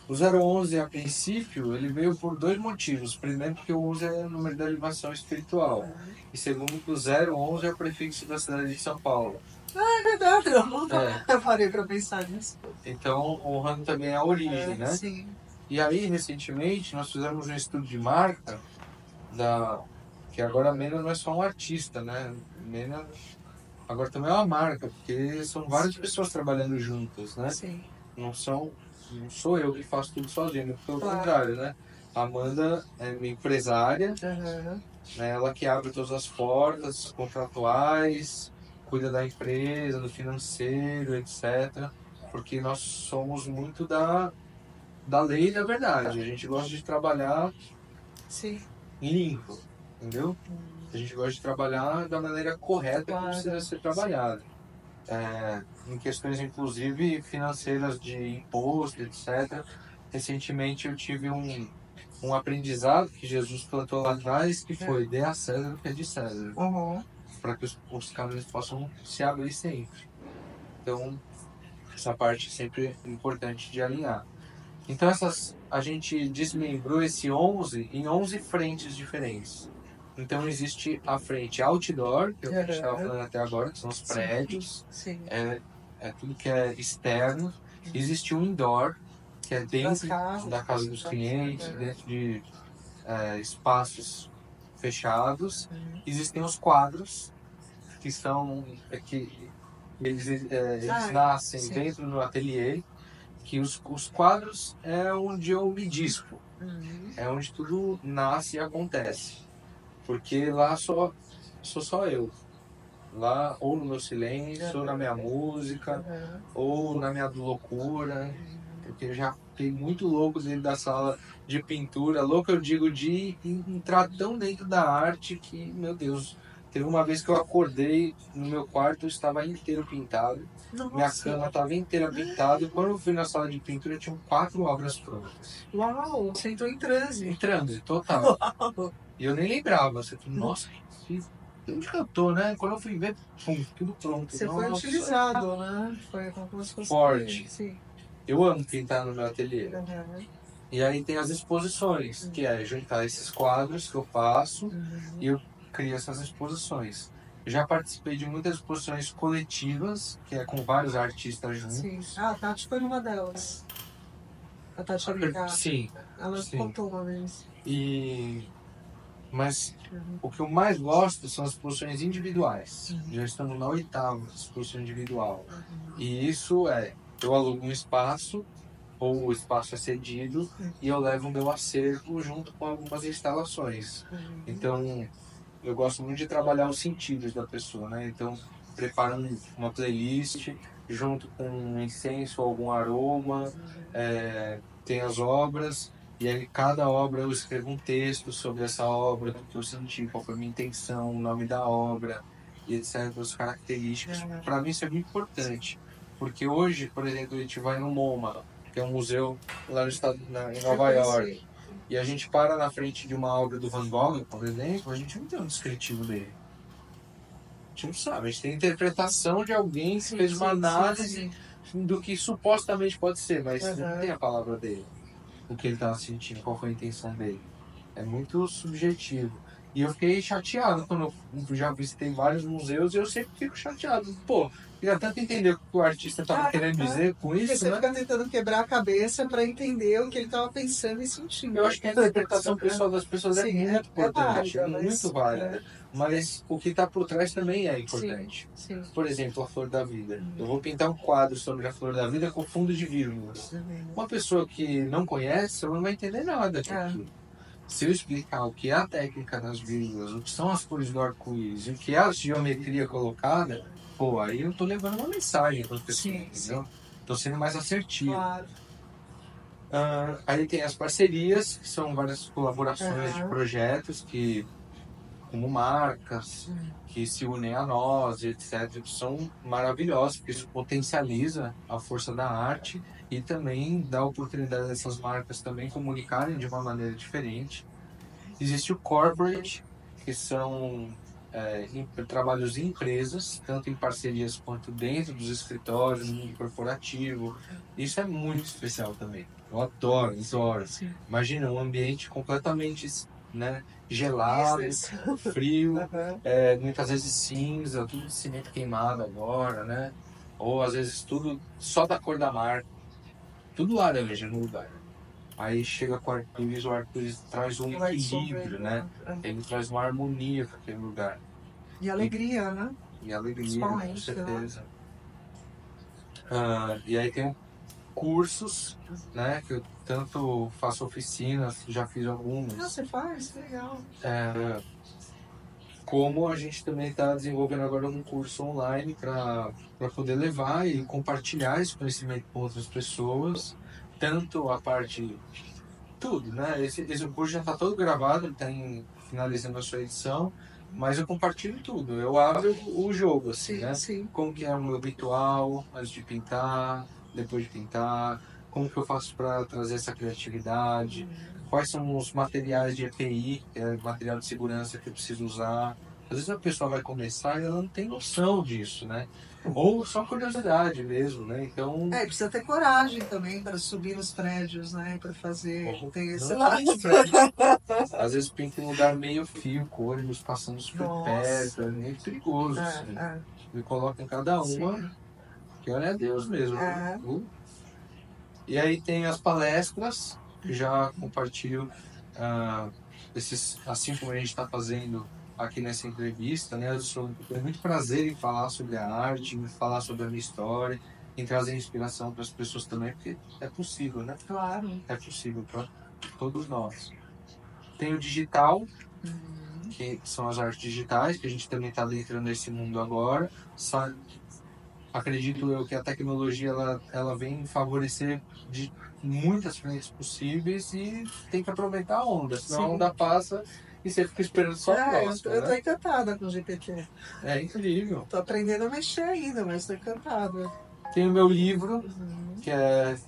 O 011, a princípio, ele veio por dois motivos. Primeiro, porque o 11 é o número da elevação espiritual. E segundo, que o 011 é o prefixo da cidade de São Paulo. É verdade, eu nunca parei para pensar nisso. Então, honrando também a origem, né? Sim. E aí, recentemente, nós fizemos um estudo de marca, que agora a Mena não é só um artista, né? Mena agora também é uma marca, porque são várias pessoas trabalhando juntas, né? Sim. Não sou eu que faço tudo sozinho, pelo contrário, né? A Amanda é minha empresária, né? Ela que abre todas as portas contratuais, cuida da empresa, do financeiro, etc. Porque nós somos muito da lei e da verdade. A gente gosta de trabalhar limpo, entendeu? A gente gosta de trabalhar da maneira correta que precisa ser trabalhado. Em questões, inclusive, financeiras de imposto, etc. Recentemente eu tive um aprendizado que Jesus plantou lá atrás, que foi: dê a César o que é de César. Para que os caminhos possam se abrir sempre. Então, essa parte é sempre importante de alinhar. Então, a gente desmembrou esse 11 em 11 frentes diferentes. Então, existe a frente outdoor, que é o que a gente estava falando até agora, que são os prédios. É tudo que é externo. Existe o indoor, que é dentro da casa dos clientes, dentro de espaços fechados. Existem os quadros, que são... eles nascem dentro do ateliê, que os quadros é onde eu me dispo. É onde tudo nasce e acontece. Porque lá sou só eu. Lá, ou no meu silêncio, ou na minha música, ou na minha loucura. Porque eu já fiquei muito louco dentro da sala de pintura. Louco, eu digo, de entrar tão dentro da arte que, meu Deus, teve uma vez que eu acordei no meu quarto, estava inteiro pintado. Nossa. Minha cama estava inteira pintada. E quando eu fui na sala de pintura, tinham 4 obras prontas. Uau, você entrou em transe. Em transe, total. E eu nem lembrava. Você falou, nossa, onde que eu tô, né? Quando eu fui ver, pum, tudo pronto. Você nossa, foi utilizado, né? Foi como se fosse forte. Sim. Eu amo pintar no meu ateliê. E aí tem as exposições, que é juntar esses quadros que eu faço e eu crio essas exposições. Já participei de muitas exposições coletivas, que é com vários artistas juntos. Sim. Ah, a Tati foi numa delas. A Tati Alencar. Sim. Ela contou uma vez. Mas o que eu mais gosto são as exposições individuais. Já estamos na 8ª exposição individual. E isso eu alugo um espaço, ou o espaço é cedido, e eu levo o meu acervo junto com algumas instalações. Então, eu gosto muito de trabalhar os sentidos da pessoa, né? Então, preparo uma playlist junto com um incenso, algum aroma, tem as obras, e aí cada obra eu escrevo um texto sobre essa obra, do que eu senti, qual foi a minha intenção, o nome da obra, e etc, as características. Para mim isso é muito importante, porque hoje, por exemplo, a gente vai no MoMA, que é um museu lá no estado, em Nova York, e a gente para na frente de uma obra do Van Gogh, por exemplo, a gente não tem um descritivo dele. A gente não sabe, a gente tem a interpretação de alguém que fez uma análise do que supostamente pode ser, mas não tem a palavra dele, o que ele estava sentindo, qual foi a intenção dele. É muito subjetivo. E eu fiquei chateado quando eu já visitei vários museus e eu sempre fico chateado. Pô, queria tanto entender o que o artista estava querendo dizer com isso, porque você fica tentando quebrar a cabeça para entender o que ele estava pensando e sentindo. Eu acho que a interpretação pessoal das pessoas é muito importante, muito válida. Mas o que está por trás também é importante. Por exemplo, a Flor da Vida. Eu vou pintar um quadro sobre a Flor da Vida com fundo de vírgulas. Uma pessoa que não conhece, ela não vai entender nada daquilo. Se eu explicar o que é a técnica das vírgulas, o que são as cores do arco-íris, o que é a geometria colocada, pô, aí eu tô levando uma mensagem para as pessoas, entendeu? Tô sendo mais assertivo. Claro. Aí tem as parcerias, que são várias colaborações de projetos como marcas que se unem a nós, etc., que são maravilhosos, porque isso potencializa a força da arte e também dá a oportunidade dessas marcas também comunicarem de uma maneira diferente. Existe o corporate, que são trabalhos em empresas, tanto em parcerias quanto dentro dos escritórios, no mundo corporativo. Isso é muito especial também. Eu adoro. Imagina um ambiente completamente, né, gelado, frio, muitas vezes cinza, tudo de cimento queimado agora, né? Ou às vezes tudo só da cor da marca, tudo laranja no lugar. Aí chega com o arco-íris traz um equilíbrio, né? Ele traz uma harmonia para aquele lugar. E alegria, né? E alegria, com certeza. E aí tem cursos, né? Que eu tanto faço oficinas, já fiz algumas. Você faz? Que legal. Como a gente também está desenvolvendo agora um curso online para poder levar e compartilhar esse conhecimento com outras pessoas, tanto a parte tudo, né? Esse curso já está todo gravado, está finalizando a sua edição, mas eu compartilho tudo. Eu abro o jogo, assim, né? Como que é o meu ritual antes de pintar, depois de pintar, como que eu faço para trazer essa criatividade, quais são os materiais de EPI, que é material de segurança que eu preciso usar. Às vezes a pessoa vai começar e ela não tem noção disso, né? Ou só curiosidade mesmo, né? Então... precisa ter coragem também para subir nos prédios, né? Para fazer... Tem esse lado. Às vezes pinta em um lugar meio fio, com ônibus passando super perto, é meio perigoso. Me coloca em cada uma, que olha a Deus mesmo. E aí tem as palestras, que já compartilho esses, assim como a gente está fazendo aqui nessa entrevista, né? Eu tenho muito prazer em falar sobre a arte, em falar sobre a minha história, em trazer inspiração para as pessoas também, porque é possível, né? Claro. É possível. todos nós. Tem o digital, que são as artes digitais, que a gente também está adentrando nesse mundo agora. Acredito eu que a tecnologia ela vem favorecer de muitas frentes possíveis e tem que aproveitar a onda, senão a onda passa e você fica esperando só a próxima. Eu tô encantada com o GPT. É incrível. Tô aprendendo a mexer ainda, mas tô encantada. Tem o meu livro, que é...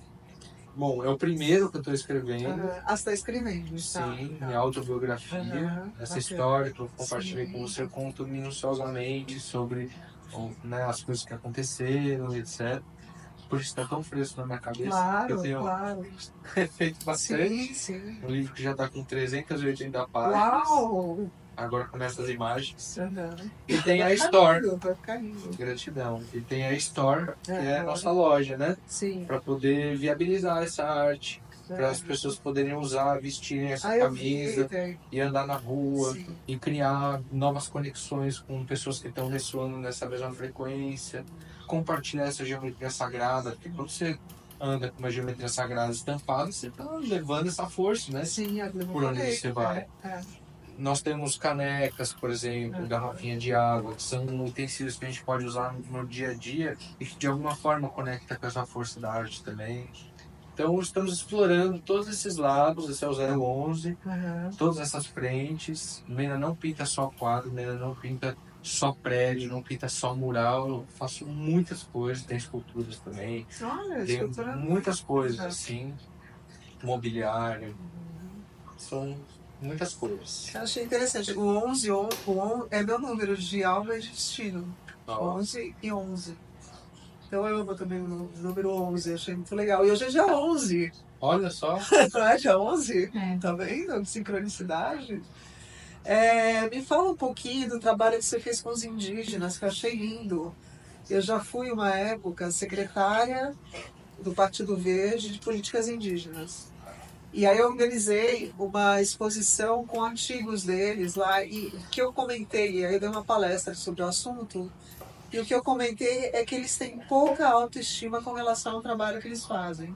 Bom, é o primeiro que eu estou escrevendo. Você está escrevendo? Sim, minha autobiografia. Essa história que eu compartilhei com você, eu conto minuciosamente sobre né, as coisas que aconteceram, etc. Por isso está tão fresco na minha cabeça. Claro, eu tenho feito bastante. Sim. Um livro que já está com 380 páginas. Uau! Agora começa as imagens. Uhum. E tem a Store. Vai ficar lindo. Gratidão. E tem a Store, que é a nossa loja, né? Sim. Para poder viabilizar essa arte. Para as pessoas poderem usar, vestirem essa camisa e andar na rua. Sim. E criar novas conexões com pessoas que estão ressoando nessa mesma frequência. Compartilhar essa geometria sagrada. Porque quando você anda com uma geometria sagrada estampada, você está levando essa força, né? Sim, por onde você vai. Nós temos canecas, por exemplo, garrafinha de água, que são utensílios que a gente pode usar no dia a dia e que de alguma forma conecta com essa força da arte também. Então estamos explorando todos esses lados, esse é o 011, todas essas frentes. Mena não pinta só quadro, Mena não pinta só prédio, não pinta só mural, eu faço muitas coisas, tem esculturas também. Olha, tem muitas coisas assim, mobiliário, são muitas coisas. Eu achei interessante. O 11 é meu número de alma e de destino. 11 e 11. Então eu amo também o número 11, achei muito legal. E hoje é dia 11. Olha só. Não é dia 11? Tá vendo? Sincronicidade. Me fala um pouquinho do trabalho que você fez com os indígenas, que eu achei lindo. Eu já fui, uma época, secretária do Partido Verde de Políticas Indígenas. E aí eu organizei uma exposição com artigos deles lá, e o que eu comentei, aí eu dei uma palestra sobre o assunto, e o que eu comentei é que eles têm pouca autoestima com relação ao trabalho que eles fazem.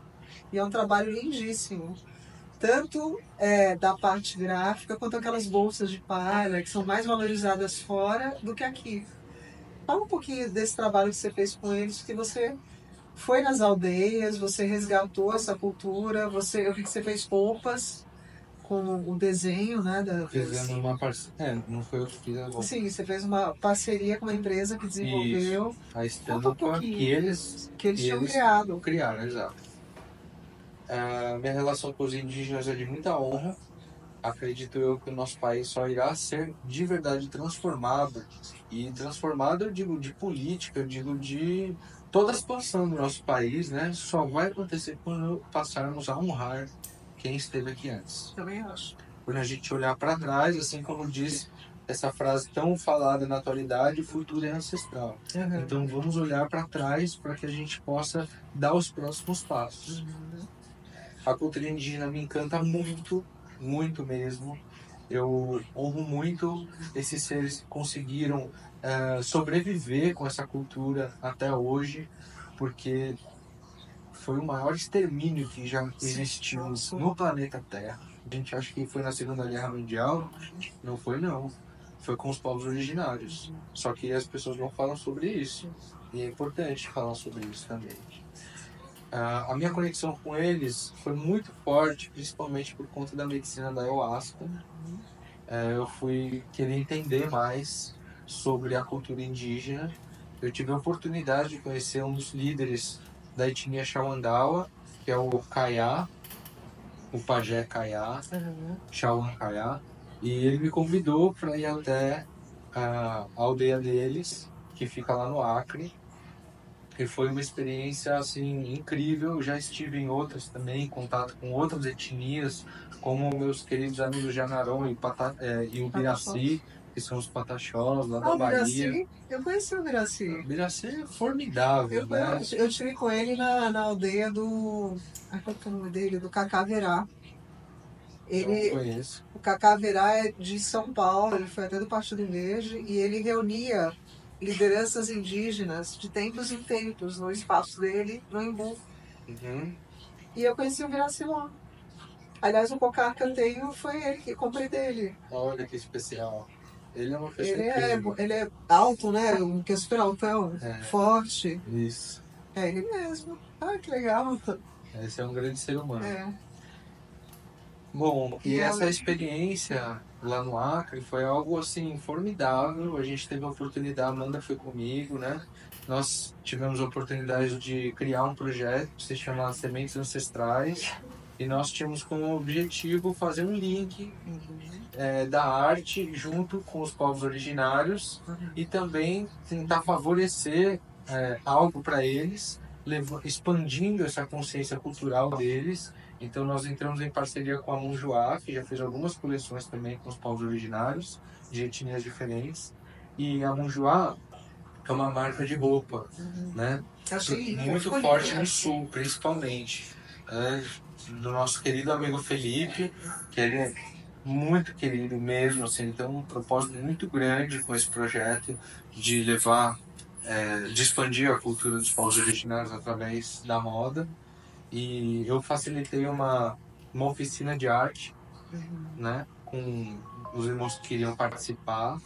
E é um trabalho lindíssimo. Tanto da parte gráfica, quanto aquelas bolsas de palha, que são mais valorizadas fora do que aqui. Fala um pouquinho desse trabalho que você fez com eles, que você foi nas aldeias, você resgatou essa cultura, eu vi que você fez roupas com o desenho, né? Fizemos uma parceria, não foi eu que fiz a roupa. Sim, você fez uma parceria com uma empresa que desenvolveu. Isso, a estampa que eles tinham criado. Criaram, exato. Minha relação com os indígenas é de muita honra. Acredito eu que o nosso país só irá ser de verdade transformado. E transformado, eu digo, de política, eu digo, de toda a situação do nosso país, né? Só vai acontecer quando passarmos a honrar quem esteve aqui antes. Também acho. Quando a gente olhar para trás, assim como diz essa frase tão falada na atualidade, o futuro é ancestral. Então vamos olhar para trás para que a gente possa dar os próximos passos. A cultura indígena me encanta muito, muito mesmo. Eu honro muito esses seres que conseguiram sobreviver com essa cultura até hoje, porque foi o maior extermínio que já existiu no planeta Terra. A gente acha que foi na Segunda Guerra Mundial. Não foi, não. Foi com os povos originários. Só que as pessoas não falam sobre isso. E é importante falar sobre isso também. A minha conexão com eles foi muito forte, principalmente por conta da medicina da ayahuasca. Eu fui querer entender mais sobre a cultura indígena. Eu tive a oportunidade de conhecer um dos líderes da etnia Xauandawa, que é o Kayá, o pajé Kayá, Xauan Kayá. E ele me convidou para ir até a aldeia deles, que fica lá no Acre. E foi uma experiência assim incrível. Eu já estive em outras também, em contato com outras etnias, como meus queridos amigos Janaron e o Biraci, que são os pataxós lá da Bahia. Biraci? Eu conheci o Biraci. O Biraci é formidável, né? Eu estive com ele na aldeia do... Qual é o nome dele? Do Cacaverá. Eu conheço. O Cacaverá é de São Paulo, ele foi até do Partido Verde, e ele reunia lideranças indígenas de tempos em tempos no espaço dele, no Embu. E eu conheci o Biraci lá. Aliás, o cocar que eu tenho foi ele que comprei dele. Olha que especial. Ele é uma pessoa Ele incrível. ele é alto, né? Que é super altão, É, forte. isso. É ele mesmo. Ah, que legal. Esse é um grande ser humano. É. Bom, e essa Realmente. experiência lá no Acre foi algo assim formidável. A gente teve a oportunidade, a Amanda foi comigo, né? Nós tivemos a oportunidade de criar um projeto que se chama Sementes Ancestrais e nós tínhamos como objetivo fazer um link da arte junto com os povos originários e também tentar favorecer algo para eles, expandindo essa consciência cultural deles. Então nós entramos em parceria com a Monjoá, que já fez algumas coleções também com os povos originários, de etnias diferentes. E a Monjoá é uma marca de roupa, né? Muito forte no sul, principalmente. Do nosso querido amigo Felipe, que ele é muito querido mesmo, assim, tem um propósito muito grande com esse projeto de levar, de expandir a cultura dos povos originários através da moda. E eu facilitei uma oficina de arte, né, com os irmãos que queriam participar,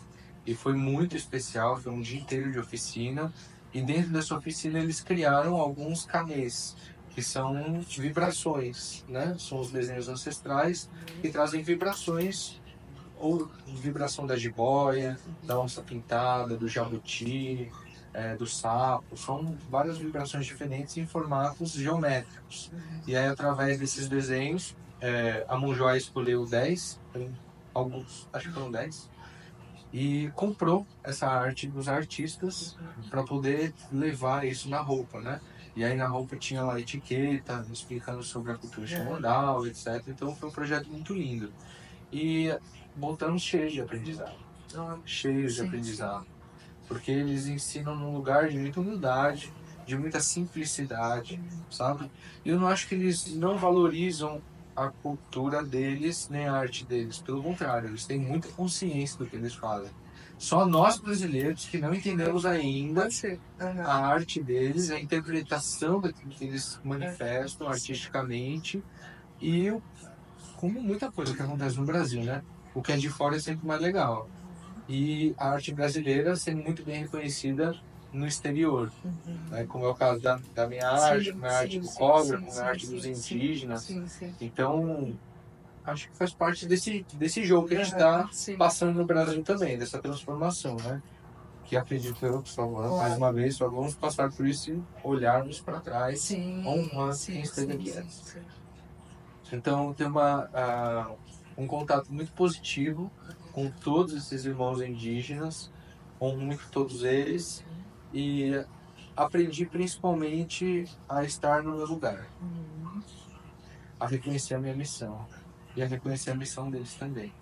e foi muito especial, foi um dia inteiro de oficina, e dentro dessa oficina eles criaram alguns canês, que são vibrações, né? São os desenhos ancestrais que trazem vibrações, ou vibração da jiboia, da onça pintada, do jabuti, do sapo. São várias vibrações diferentes em formatos geométricos. E aí, através desses desenhos, a Monjoy escolheu 10, alguns, acho que foram 10, e comprou essa arte dos artistas para poder levar isso na roupa, né? E aí na roupa tinha lá a etiqueta, explicando sobre a cultura xamandal, etc. Então foi um projeto muito lindo. E voltamos cheios de aprendizado. Cheios de aprendizado. Porque eles ensinam num lugar de muita humildade, de muita simplicidade, sabe? E eu não acho que eles não valorizam a cultura deles, nem a arte deles. Pelo contrário, eles têm muita consciência do que eles fazem. Só nós brasileiros que não entendemos ainda a arte deles, a interpretação daquilo que eles manifestam artisticamente e como muita coisa que acontece no Brasil, né? O que é de fora é sempre mais legal. E a arte brasileira sendo muito bem reconhecida no exterior, né? Como é o caso da minha arte, como é a arte do cobra, como é a arte dos indígenas. Então, acho que faz parte desse jogo que a gente está passando no Brasil também, dessa transformação, né? Que acredito eu que mais uma vez, só vamos passar por isso e olharmos para trás, honrando quem esteve aqui antes. Então, tem um contato muito positivo com todos esses irmãos indígenas, honro muito todos eles e aprendi principalmente a estar no meu lugar, a reconhecer a minha missão e a reconhecer a missão deles também.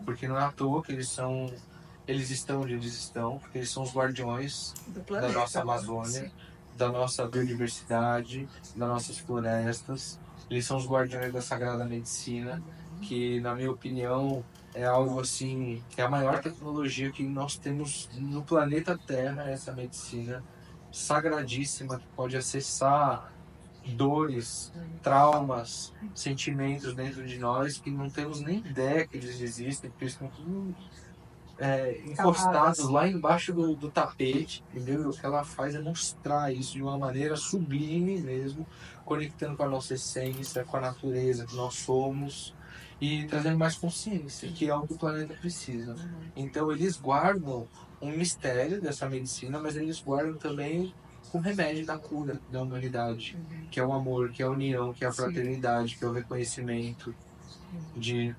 Porque não é à toa que eles estão onde eles estão, porque eles são os guardiões da nossa Amazônia, da nossa biodiversidade, das nossas florestas. Eles são os guardiões da sagrada medicina, que, na minha opinião, é algo assim, é a maior tecnologia que nós temos no planeta Terra, essa medicina sagradíssima que pode acessar dores, traumas, sentimentos dentro de nós que não temos nem ideia que eles existem, porque eles estão tudo encostados lá embaixo do tapete, entendeu? E o que ela faz é mostrar isso de uma maneira sublime mesmo, conectando com a nossa essência, com a natureza que nós somos e trazendo mais consciência, que é o que o planeta precisa. Então eles guardam um mistério dessa medicina, mas eles guardam também o remédio da cura da humanidade, que é o amor, que é a união, que é a fraternidade, que é o reconhecimento de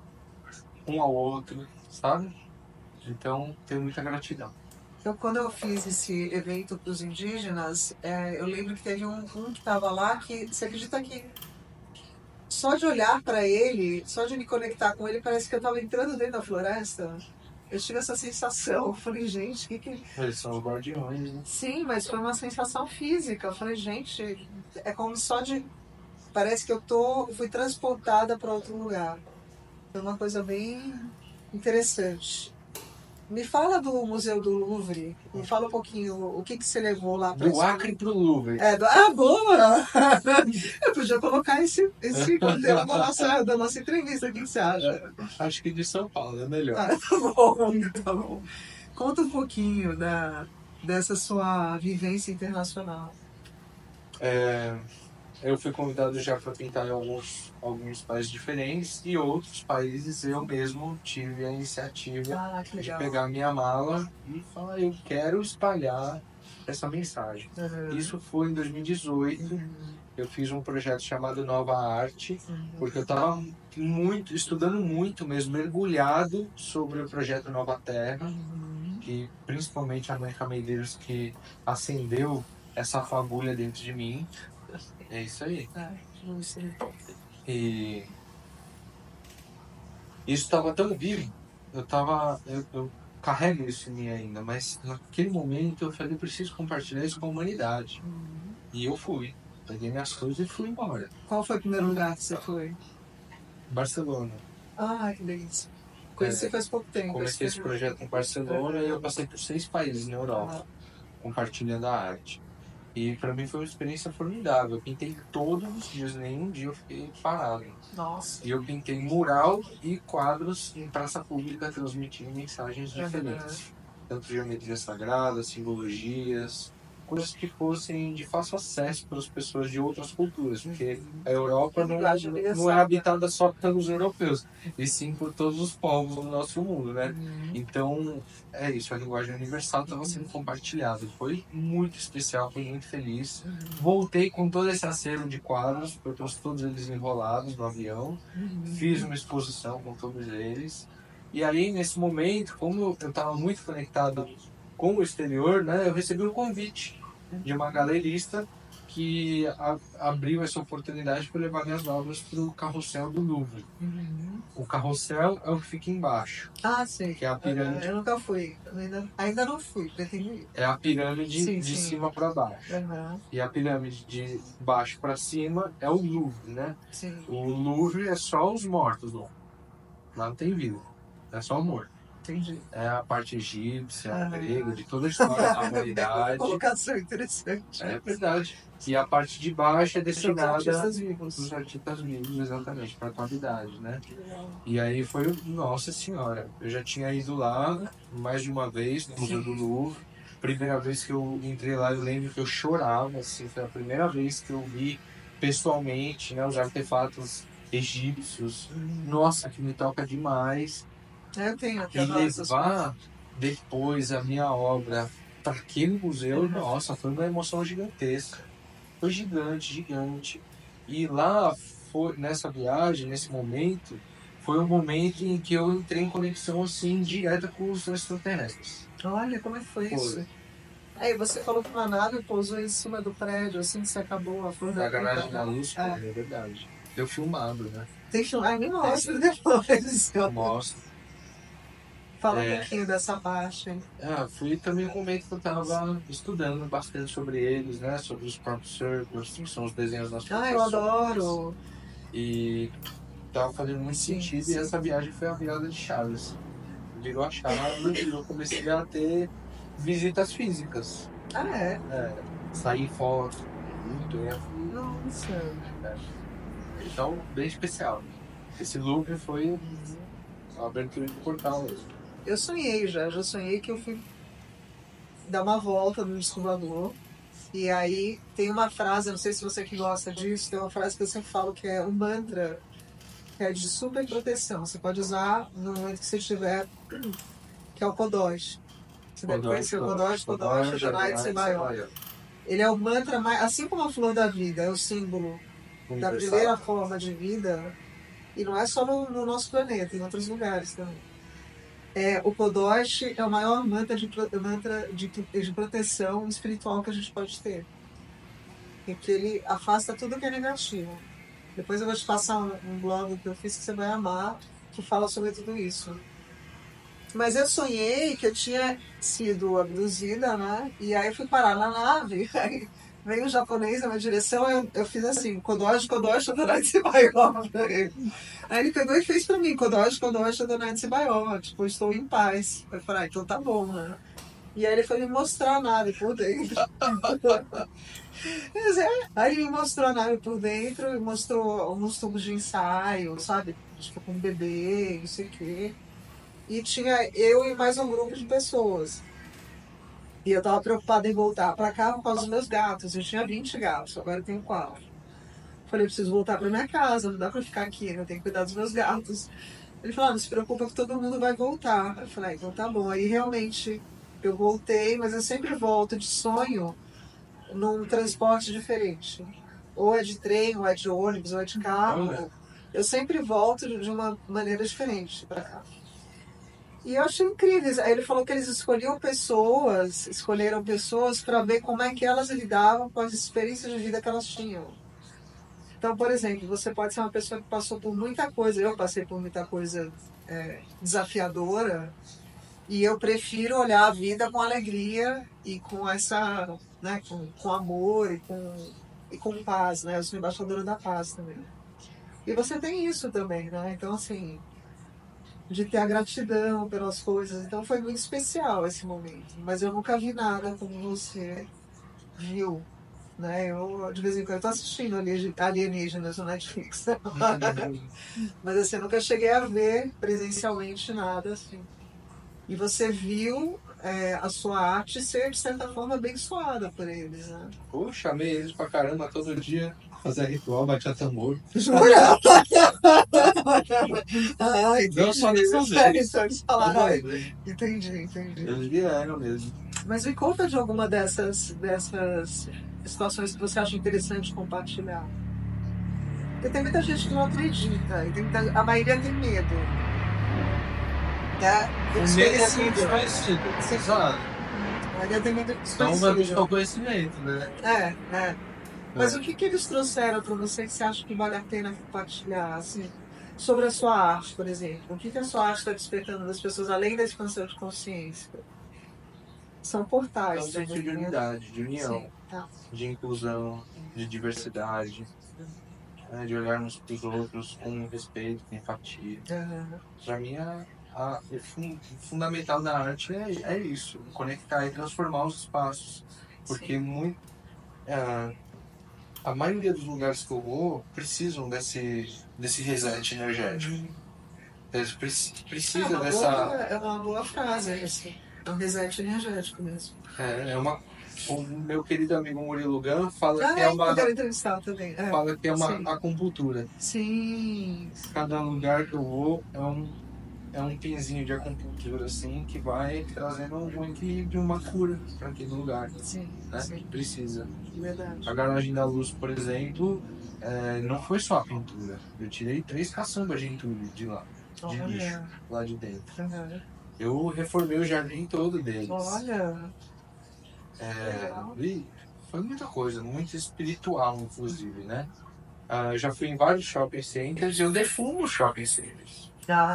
um ao outro, sabe? Então, tenho muita gratidão. Quando eu fiz esse evento para os indígenas, eu lembro que teve um que estava lá que você acredita que só de olhar para ele, só de me conectar com ele, parece que eu estava entrando dentro da floresta. Eu tive essa sensação. Eu falei, gente, o que. Eles são os guardiões, né? Sim, mas foi uma sensação física. Eu falei, gente, é como só de. Parece que fui transportada para outro lugar. Foi uma coisa bem interessante. Me fala do Museu do Louvre. Me fala um pouquinho o que você levou lá para Do Acre pro Louvre. Boa! Eu podia colocar esse conteúdo da nossa entrevista. O que você acha? Acho que de São Paulo é melhor. Tá bom, tá bom. Conta um pouquinho dessa sua vivência internacional. Eu fui convidado já para pintar em alguns países diferentes e outros países eu mesmo tive a iniciativa de pegar minha mala e falar, eu quero espalhar essa mensagem. Isso foi em 2018. Eu fiz um projeto chamado Nova Arte, porque eu estava estudando muito mesmo, mergulhado sobre o projeto Nova Terra, que principalmente a mãe Cameireiros que acendeu essa fagulha dentro de mim. É isso aí. E isso estava tão vivo, eu carrego isso em mim ainda, mas naquele momento eu falei, eu preciso compartilhar isso com a humanidade. E eu fui, peguei minhas coisas e fui embora. Qual foi o primeiro lugar que você foi? Barcelona. Ah, que delícia. Conheci faz pouco tempo. Comecei esse projeto em Barcelona e eu passei por 6 países na Europa, compartilhando a arte. E para mim foi uma experiência formidável. Eu pintei todos os dias, nenhum dia eu fiquei parado. Nossa. E eu pintei mural e quadros em praça pública transmitindo mensagens diferentes. Tanto geometria sagrada, simbologias, coisas que fossem de fácil acesso para as pessoas de outras culturas. Porque a Europa não é habitada só pelos europeus, e sim por todos os povos do nosso mundo, né? Então, é isso, a linguagem universal estava sendo compartilhada. Foi muito especial, fui muito feliz. Voltei com todo esse acervo de quadros, porque eu trouxe todos eles enrolados no avião. Fiz uma exposição com todos eles. E aí, nesse momento, como eu estava muito conectado com o exterior, né, eu recebi um convite de uma galerista que abriu essa oportunidade para levar minhas obras para o carrossel do Louvre. O carrossel é o que fica embaixo. Ah, sim. Que é a pirâmide. Eu nunca fui. Ainda não fui, pretendo ir. É a pirâmide de cima para baixo. E a pirâmide de baixo para cima é o Louvre, né? Sim. O Louvre é só os mortos, lá não tem vida. É só morto. Entendi. É a parte egípcia, grega, de toda a história da humanidade. Colocação interessante. É verdade. E a parte de baixo é destinada os artistas vivos, exatamente, para a atualidade, né? E aí foi, nossa senhora, eu já tinha ido lá mais de uma vez no Museu do Louvre. Primeira vez que eu entrei lá, eu lembro que eu chorava, assim, foi a primeira vez que eu vi pessoalmente, né, os artefatos egípcios. Nossa, que me toca demais. Eu tenho E levar depois a minha obra para aquele museu, nossa, foi uma emoção gigantesca. Foi gigante, gigante. E lá, nessa viagem, nesse momento, foi um momento em que eu entrei em conexão, assim, direta com os extraterrestres. Olha, como é que foi isso? Aí você falou que uma nave pousou em cima do prédio, assim que você acabou a força. A garagem da luz, é verdade. Deu filmado, né? Tem filmado, me mostra depois. Mostra. Fala um pouquinho dessa parte. Foi também um momento que eu estava estudando bastante sobre eles, né? Sobre os crop circles, que são os desenhos das pessoas. Eu adoro! E estava fazendo muito sentido, e essa viagem foi a virada de chaves. Virou a chave e eu comecei a ter visitas físicas. Sair foto, muito tempo. Nossa! Então, bem especial. Esse loop foi a abertura do portal mesmo. Eu sonhei já sonhei que eu fui dar uma volta no disco voador. E aí tem uma frase, não sei se você que gosta disso, tem uma frase que eu sempre falo que é um mantra, que é de super proteção. Você pode usar no momento que você estiver, que é o Kodosh. Você deve conhecer o Kodosh, Adonai Tsebaot. Ele é o mantra mais, assim como a flor da vida, é o símbolo da primeira forma de vida, e não é só no nosso planeta, em outros lugares também. O Kodosh é o maior mantra de proteção espiritual que a gente pode ter. Porque ele afasta tudo que é negativo. Depois eu vou te passar um blog que eu fiz que você vai amar, que fala sobre tudo isso. Mas eu sonhei que eu tinha sido abduzida, né? E aí fui parar na nave. Aí veio um japonês na minha direção, eu fiz assim, Kodoji, Kodoji, Adonai Baioma pra ele. Aí ele pegou e fez pra mim, Kodoji, Kodoji, Adonai Baioma, tipo, estou em paz. Eu falei, então tá bom, né? E aí ele foi me mostrar a nave por dentro. Aí ele me mostrou a nave por dentro, e mostrou uns tubos de ensaio, sabe? Tipo, com um bebê, não sei o quê. E tinha eu e mais um grupo de pessoas. E eu tava preocupada em voltar pra cá por causa dos meus gatos. Eu tinha 20 gatos, agora eu tenho 4. Falei, preciso voltar pra minha casa, não dá pra ficar aqui, né? Eu tenho que cuidar dos meus gatos. Ele falou, não se preocupa que todo mundo vai voltar. Eu falei, então tá bom. Aí realmente eu voltei, mas eu sempre volto de sonho num transporte diferente. Ou é de trem, ou é de ônibus, ou é de carro. Eu sempre volto de uma maneira diferente pra cá. E eu achei incrível. Aí ele falou que eles escolheram pessoas para ver como é que elas lidavam com as experiências de vida que elas tinham. Então, por exemplo, você pode ser uma pessoa que passou por muita coisa. Eu passei por muita coisa desafiadora. E eu prefiro olhar a vida com alegria e com essa, né, com amor e com paz, né? Eu sou embaixadora da paz também. E você tem isso também, né? Então, assim, de ter a gratidão pelas coisas. Então foi muito especial esse momento. Mas eu nunca vi nada como você viu, né? Eu, de vez em quando, estou assistindo Alienígenas no Netflix. Mas assim, eu nunca cheguei a ver presencialmente nada assim. E você viu a sua arte ser, de certa forma, abençoada por eles, né? Pô, chamei eles pra caramba todo dia. Fazer ritual, batia tambor. Jura? Não só dessa vez. Então eles falaram, Também. entendi. Eles vieram mesmo. Mas me conta de alguma dessas situações que você acha interessante compartilhar. Porque tem muita gente que não acredita, e a maioria tem medo. Né? O medo é desconhecido. Exato. A maioria tem medo Então vai buscar o desconhecido. conhecimento, né? Mas o que eles trouxeram para você que você acha que vale a pena compartilhar, assim, sobre a sua arte, por exemplo? O que a sua arte está despertando das pessoas, além da expansão de consciência? São portais. É um senso de unidade, de união, Sim, tá. de inclusão, de diversidade, né? De olharmos para os outros com respeito, com empatia. Uhum. Para mim, o fundamental da arte é isso, conectar e transformar os espaços. Porque a maioria dos lugares que eu vou precisam desse reset energético. Eles precisam dessa. É uma boa frase essa. É um reset energético mesmo. O meu querido amigo Murilo Gun fala que é uma. Eu quero entrevistar também. Fala que é uma Sim. acupuntura. Sim. Cada lugar que eu vou é um pinzinho de acupuntura, assim, que vai trazendo um equilíbrio, uma cura para aquele lugar. Sim. Né? Sim. Precisa. Verdade. A garagem da luz, por exemplo, não foi só a pintura. Eu tirei 3 caçambas de entulho de lá, de lixo, lá de dentro. Uhum. Eu reformei o jardim todo deles. Olha. E foi muita coisa, muito espiritual, inclusive, né? Já fui em vários shopping centers e eu defumo os shopping centers.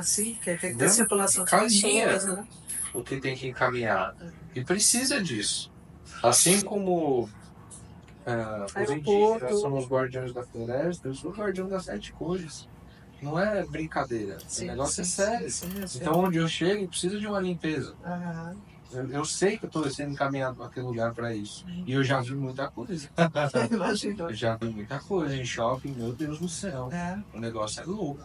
Sim, porque tem que ter circulação de pessoas, né? O que tem que encaminhar. E precisa disso. Assim como os indígenas são os guardiões da floresta, eu sou o guardião das 7 cores. Não é brincadeira. O negócio é sério. Então, onde eu chego, precisa de uma limpeza. Eu sei que eu estou sendo encaminhado para aquele lugar para isso. E eu já vi muita coisa. Eu já vi muita coisa em shopping, meu Deus do céu. O negócio é louco.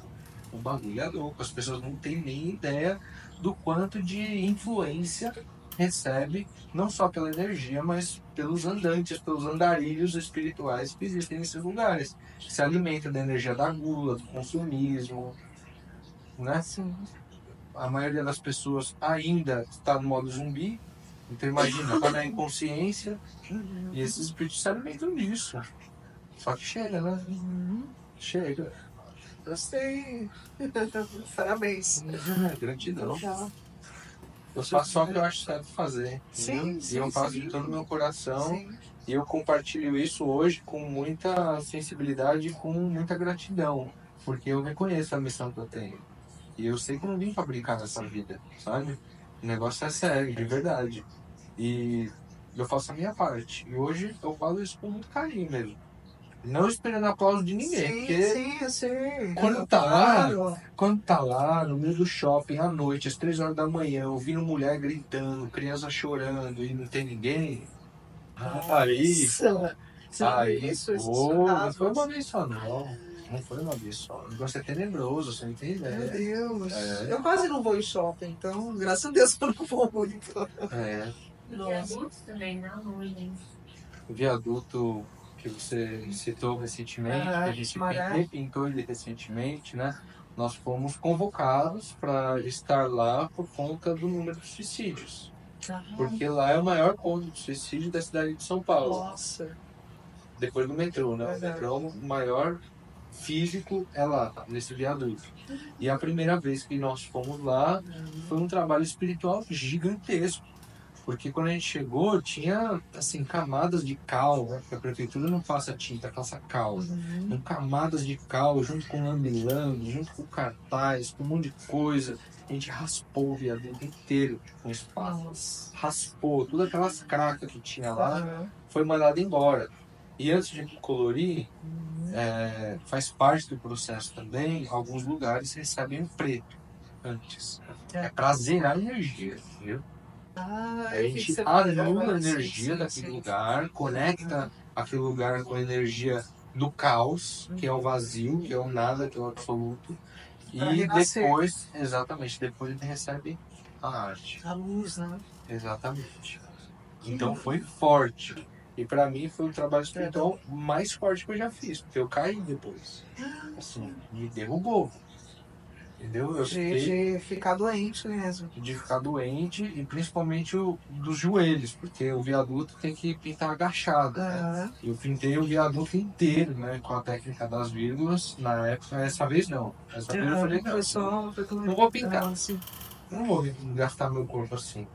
O bagulho é louco. As pessoas não têm nem ideia do quanto de influência recebe, não só pela energia, mas pelos andantes, pelos andarilhos espirituais que existem nesses lugares. Que se alimentam da energia da gula, do consumismo, né? Sim. A maioria das pessoas ainda está no modo zumbi. Então imagina, está na inconsciência e esses espíritos se alimentam disso. Só que chega, né? Chega. Gostei. Parabéns. Gratidão. Eu faço só o que eu acho certo fazer. Sim, e eu faço de todo o meu coração. Sim. E eu compartilho isso hoje com muita sensibilidade e com muita gratidão. Porque eu reconheço a missão que eu tenho. E eu sei que eu não vim pra brincar nessa vida, sabe? O negócio é sério, de verdade. E eu faço a minha parte. E hoje eu falo isso com muito carinho mesmo. Não esperando aplauso de ninguém. Sim, porque sim, eu sei. quando tá lá no meio do shopping à noite, às 3 horas da manhã, ouvindo mulher gritando, criança chorando e não tem ninguém, aí, Você já viu isso? não foi uma vez só, não. Não foi uma vez só. O negócio é tenebroso, você não tem ideia. Meu Deus. É. Eu quase não vou em shopping, então, graças a Deus, eu não vou muito. É. Viaduto também, não, gente. O viaduto que você citou recentemente, que a gente repintou ele recentemente, né? Nós fomos convocados para estar lá por conta do número de suicídios. Porque lá é o maior ponto de suicídio da cidade de São Paulo. Nossa. Depois do metrô, né? O metrô, o maior físico é lá, nesse viaduto. E a primeira vez que nós fomos lá, foi um trabalho espiritual gigantesco. Porque quando a gente chegou, tinha, assim, camadas de cal, né? Porque a prefeitura não passa tinta, passa cal. Então, camadas de cal, junto com lambe-lambe, junto com cartaz, com um monte de coisa. A gente raspou o viaduto inteiro com espaço. Raspou, todas aquelas cracas que tinha lá, foi mandado embora. E antes de colorir, faz parte do processo também, alguns lugares recebem preto antes. É pra zerar a energia, entendeu? A gente anula a energia daquele lugar, conecta aquele lugar com a energia do caos, que é o vazio, que é o nada, que é o absoluto. E depois, exatamente, depois ele recebe a arte. A luz, né? Exatamente. Então foi forte. E pra mim foi o trabalho espiritual mais forte que eu já fiz, porque eu caí depois. Assim, me derrubou. Entendeu? Eu De ficar doente mesmo. De ficar doente e principalmente dos joelhos, porque o viaduto tem que pintar agachado. Né? Eu pintei o viaduto inteiro, né? Com a técnica das vírgulas. Na época, essa vez não. Essa vez eu falei, não vou pintar. Não vou gastar meu corpo assim.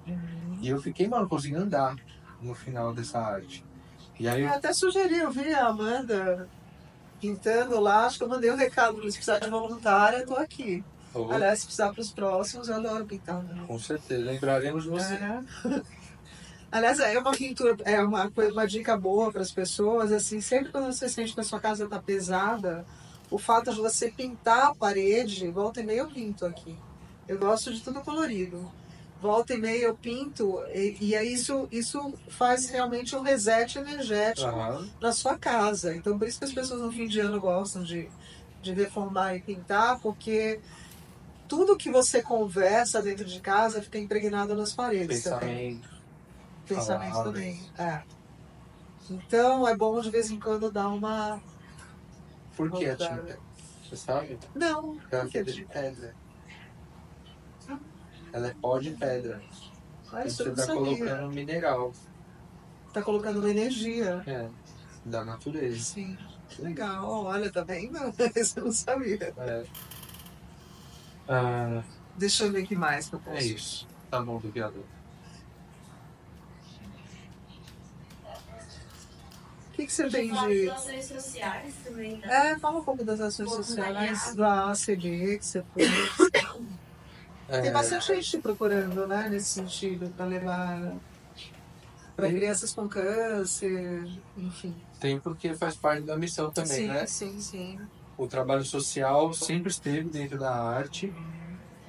E eu fiquei, mano, consegui andar no final dessa arte. E aí eu até sugeri, eu vi a Amanda pintando lá, acho que eu mandei um recado, se precisar de voluntária, eu tô aqui. Aliás, se precisar para os próximos, eu adoro pintar. Né? Com certeza, lembraremos de você. Aliás, é uma pintura, é uma dica boa para as pessoas, assim, sempre quando você sente que a sua casa está pesada, o fato de você pintar a parede, volta e meia eu pinto aqui. Eu gosto de tudo colorido. Volta e meia eu pinto, e aí isso faz realmente um reset energético na sua casa. Então, por isso que as pessoas no fim de ano gostam de reformar e pintar, porque tudo que você conversa dentro de casa fica impregnado nas paredes também. Pensamento também. Então, é bom de vez em quando dar uma... Por que a tinta? Você sabe? Não. Ela é feita de pedra. Ela é pó de pedra. Você está colocando mineral. Está colocando uma energia. Da natureza. Sim. Que legal. Olha, tá vendo? Isso eu não sabia. Deixa eu ver o que mais que eu posso. É isso. Tá bom do viaduto. O que você tem de... Das ações sociais também, né? Fala um pouco das ações sociais da ACB que você fez. Tem bastante gente procurando, né, nesse sentido, para levar para crianças com câncer, enfim. Tem, porque faz parte da missão também, né? Sim. O trabalho social sempre esteve dentro da arte,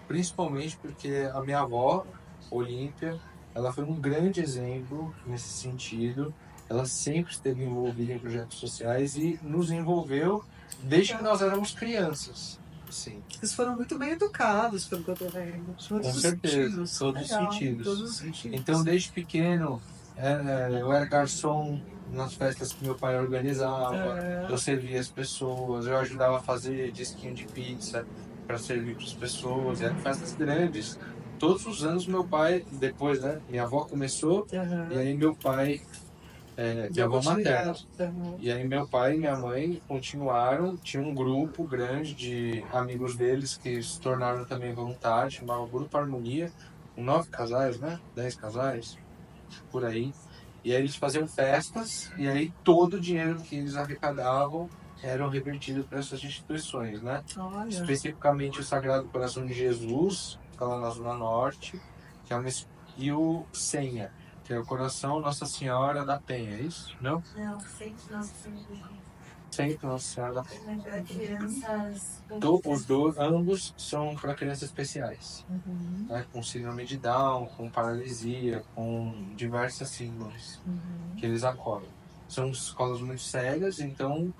principalmente porque a minha avó, Olímpia, ela foi um grande exemplo nesse sentido. Ela sempre esteve envolvida em projetos sociais e nos envolveu desde que nós éramos crianças. Sim. Eles foram muito bem educados, pelo que eu tô vendo. Com certeza, todos os sentidos. Então, desde pequeno, eu era garçom nas festas que meu pai organizava, eu servia as pessoas, eu ajudava a fazer disquinho de pizza para servir para as pessoas, eram festas grandes. Todos os anos meu pai, depois, né, minha avó começou, e aí meu pai... minha avó materna. E aí meu pai e minha mãe continuaram, tinha um grupo grande de amigos deles que se tornaram também voluntários, chamava Grupo Harmonia, com 9 casais, né? 10 casais, por aí. E aí eles faziam festas, e aí todo o dinheiro que eles arrecadavam eram revertidos para essas instituições, né? Olha. Especificamente o Sagrado Coração de Jesus, que está lá na Zona Norte, que é e o Senha, que é o Coração Nossa Senhora da Penha, é isso? Não? Não, sempre Nossa Senhora. Sempre Nossa Senhora da Penha. Para crianças. Ambos são para crianças especiais, né? Com síndrome de Down, com paralisia, com diversas síndromes que eles acolhem. São escolas muito sérias, então,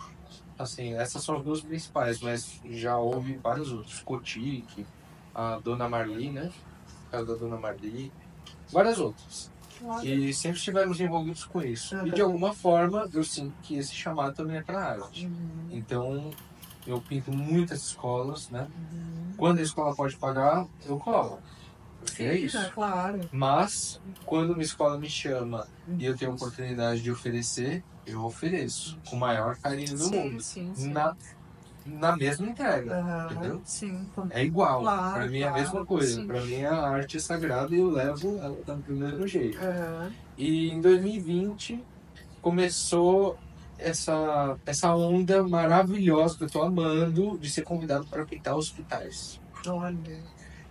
assim, essas são as duas principais, mas já houve vários outros. Cotique, a Dona Marli, né? A da Dona Marli, várias outras. E sempre estivemos envolvidos com isso. E de alguma forma eu sinto que esse chamado também é para a arte. Então eu pinto muitas escolas, né? Quando a escola pode pagar, eu cobro. Porque é isso. Claro. Mas quando uma escola me chama e eu tenho a oportunidade de oferecer, eu ofereço com o maior carinho do mundo. Sim. Na mesma entrega, entendeu? Sim. É igual. Claro, Para mim é a mesma coisa. sim. Para mim a arte é sagrada e eu levo ela do mesmo jeito. E em 2020 começou essa onda maravilhosa que eu tô amando de ser convidado para pintar hospitais. Olha,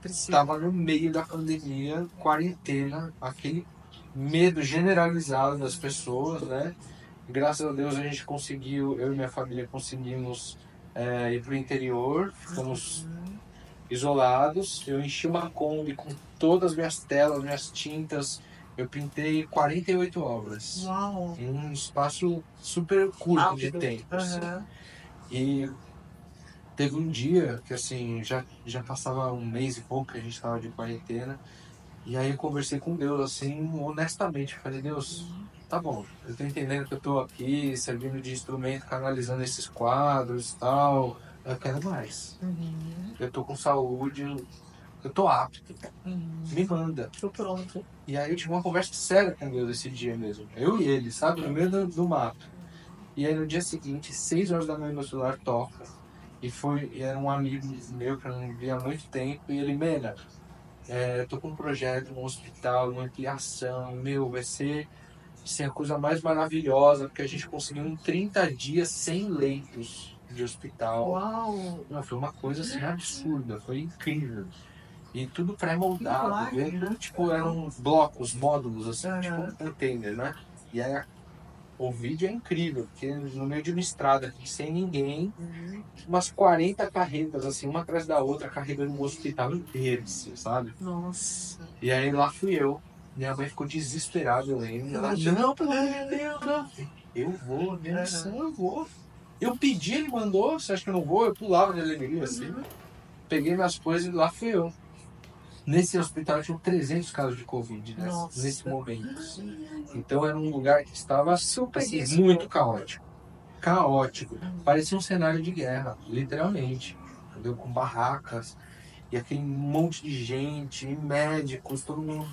Estava no meio da pandemia, quarentena, aquele medo generalizado das pessoas, né? Graças a Deus a gente conseguiu, eu e minha família conseguimos ir pro interior, ficamos isolados. Eu enchi uma Kombi com todas as minhas telas, minhas tintas. Eu pintei 48 obras. Uau! Em um espaço super curto de tempo. Assim. E teve um dia que assim, já passava um mês e pouco que a gente estava de quarentena. E aí eu conversei com Deus, assim, honestamente. Eu falei, Deus, tá bom, eu tô entendendo que eu tô aqui servindo de instrumento, canalizando esses quadros e tal. Eu quero mais. Eu tô com saúde, eu tô apto. Me manda. Tô pronto. E aí eu tive uma conversa séria com Deus esse dia mesmo. Eu e ele, sabe? No meio do mato. E aí no dia seguinte, 6 horas da manhã, meu celular toca. E era um amigo meu que eu não via há muito tempo. E ele, Mena, tô com um projeto, um hospital, uma ampliação. Meu, vai ser a coisa mais maravilhosa. Porque a gente conseguiu em 30 dias 100 leitos de hospital. Uau! Não, foi uma coisa assim absurda. Foi incrível. E tudo pré-moldado, né? Tipo, eram blocos, módulos, assim, tipo um container, né? E aí o vídeo é incrível, porque no meio de uma estrada aqui, sem ninguém, umas 40 carretas, assim, uma atrás da outra, carregando o hospital inteiro, assim, sabe? Nossa! E aí lá fui eu. Minha mãe ficou desesperada, eu lembro. Ela, não, pelo amor de Deus, não. Eu vou, minha missão, eu vou. Eu pedi, ele mandou, você acha que eu não vou? Eu pulava de alegria, assim. Peguei minhas coisas e lá fui eu. Nesse hospital tinham 300 casos de Covid nesse momento. Então era um lugar que estava super assim, muito caótico. Caótico. Parecia um cenário de guerra, literalmente. Entendeu? Com barracas e aquele monte de gente, e médicos, todo mundo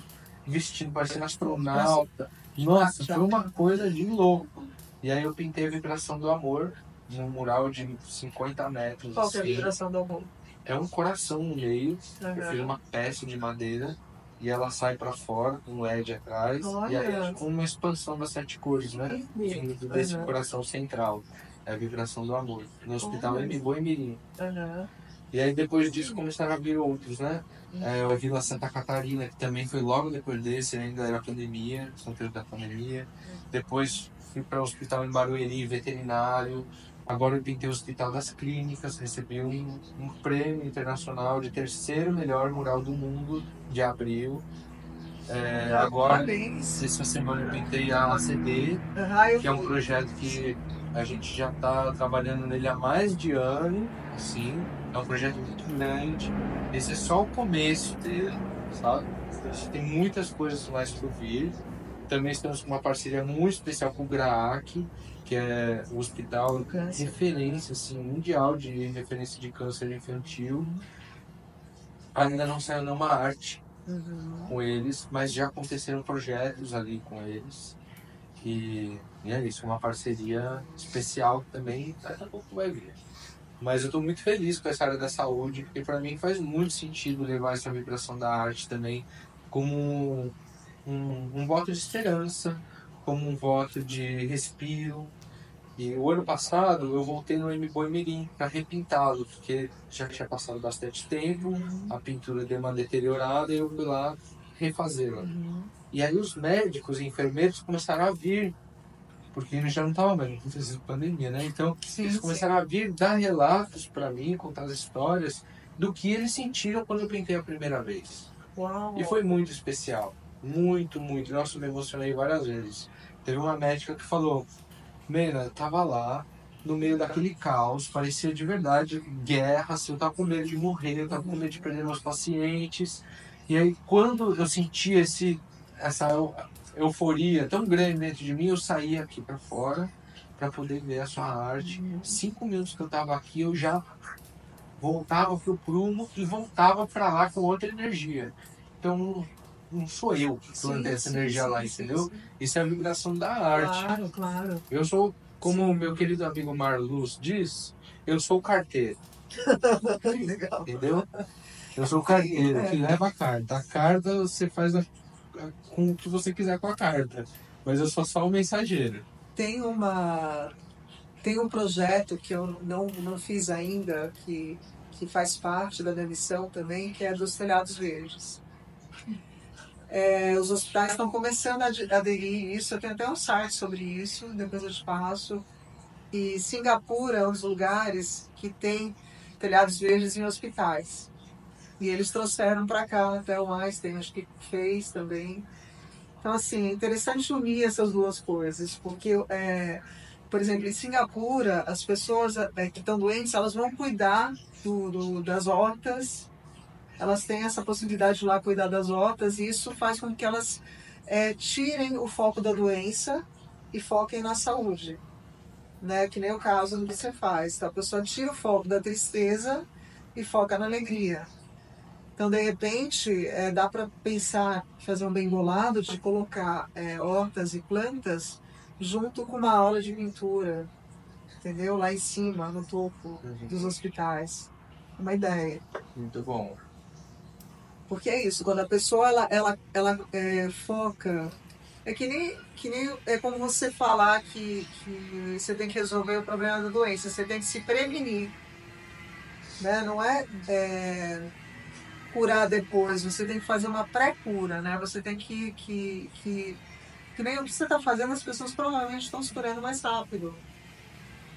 vestido, parecendo astronauta. Nossa, foi uma coisa de louco. E aí eu pintei a Vibração do Amor num mural de 50 metros. Qual que é a Vibração do Amor? É um coração no meio. Eu fiz uma peça de madeira e ela sai pra fora, com um LED atrás. Olha. E aí é tipo uma expansão das 7 cores, né? Vindo desse coração central. É a Vibração do Amor. No hospital Embu e Mirim. E aí depois disso começaram a vir outros, né? A Vila Santa Catarina, que também foi logo depois desse, ainda era pandemia, contexto da pandemia. Depois fui para o hospital em Barueri, veterinário. Agora eu pintei o Hospital das Clínicas, recebi um prêmio internacional de terceiro melhor mural do mundo de abril. Agora, essa semana eu pintei a ACD, que é um projeto que a gente já está trabalhando nele há mais de ano, assim. É um projeto muito grande. Esse é só o começo dele, sabe? Tem muitas coisas mais por vir. Também estamos com uma parceria muito especial com o GRAAC, que é o hospital de referência assim, mundial de referência de câncer infantil. Ainda não saiu nenhuma arte com eles, mas já aconteceram projetos ali com eles. E é isso, uma parceria especial que também daqui a pouco vai vir. Mas eu estou muito feliz com essa área da saúde, porque para mim faz muito sentido levar essa vibração da arte também como um voto de esperança, como um voto de respiro. E o ano passado eu voltei no Embu e Mirim para repintá-lo, porque já tinha passado bastante tempo, a pintura deu uma deteriorada e eu fui lá refazê-la. E aí os médicos e enfermeiros começaram a vir, porque eles já não estavam mais no contexto de pandemia, né? Então, eles começaram a vir dar relatos para mim, contar as histórias do que eles sentiram quando eu pintei a primeira vez. Uau. E foi muito especial. Muito, muito. Nossa, eu me emocionei várias vezes. Teve uma médica que falou, Mena, eu tava lá, no meio daquele caos, parecia de verdade guerra, assim, eu tava com medo de morrer, eu tava com medo de perder meus pacientes. E aí, quando eu senti essa euforia tão grande dentro de mim, eu saí aqui para fora para poder ver a sua arte. 5 minutos que eu tava aqui, eu já voltava pro prumo e voltava para lá com outra energia. Então, não sou eu que plantei essa energia lá, entendeu? Isso é a vibração da arte. Claro, claro. Eu sou, como o meu querido amigo Marluz diz, eu sou o carteiro. Legal. Entendeu? Eu sou o carteiro que leva a carta. A carta você faz com o que você quiser com a carta. Mas eu sou só o mensageiro. Tem um projeto que eu não fiz ainda, que faz parte da minha missão também, que é dos telhados verdes. Os hospitais estão começando a aderir isso, eu tenho até um site sobre isso, depois eu te passo. E Singapura é um dos lugares que tem telhados verdes em hospitais. E eles trouxeram para cá, até o Einstein, acho que fez também. Então, assim, é interessante unir essas duas coisas, porque, por exemplo, em Singapura, as pessoas que estão doentes, elas vão cuidar das hortas, elas têm essa possibilidade de ir lá cuidar das hortas, e isso faz com que elas tirem o foco da doença e foquem na saúde, né? Que nem o caso que você faz. Então, a pessoa tira o foco da tristeza e foca na alegria. Então, de repente, dá para pensar, fazer um bem bolado de colocar hortas e plantas junto com uma aula de pintura, entendeu? Lá em cima, no topo dos hospitais. Uma ideia. Muito bom. Porque é isso, quando a pessoa ela foca. É que nem é como você falar que você tem que resolver o problema da doença, você tem que se prevenir. Né? Não é curar depois, você tem que fazer uma pré-cura, né? Você tem que nem o que você está fazendo, as pessoas provavelmente estão se curando mais rápido.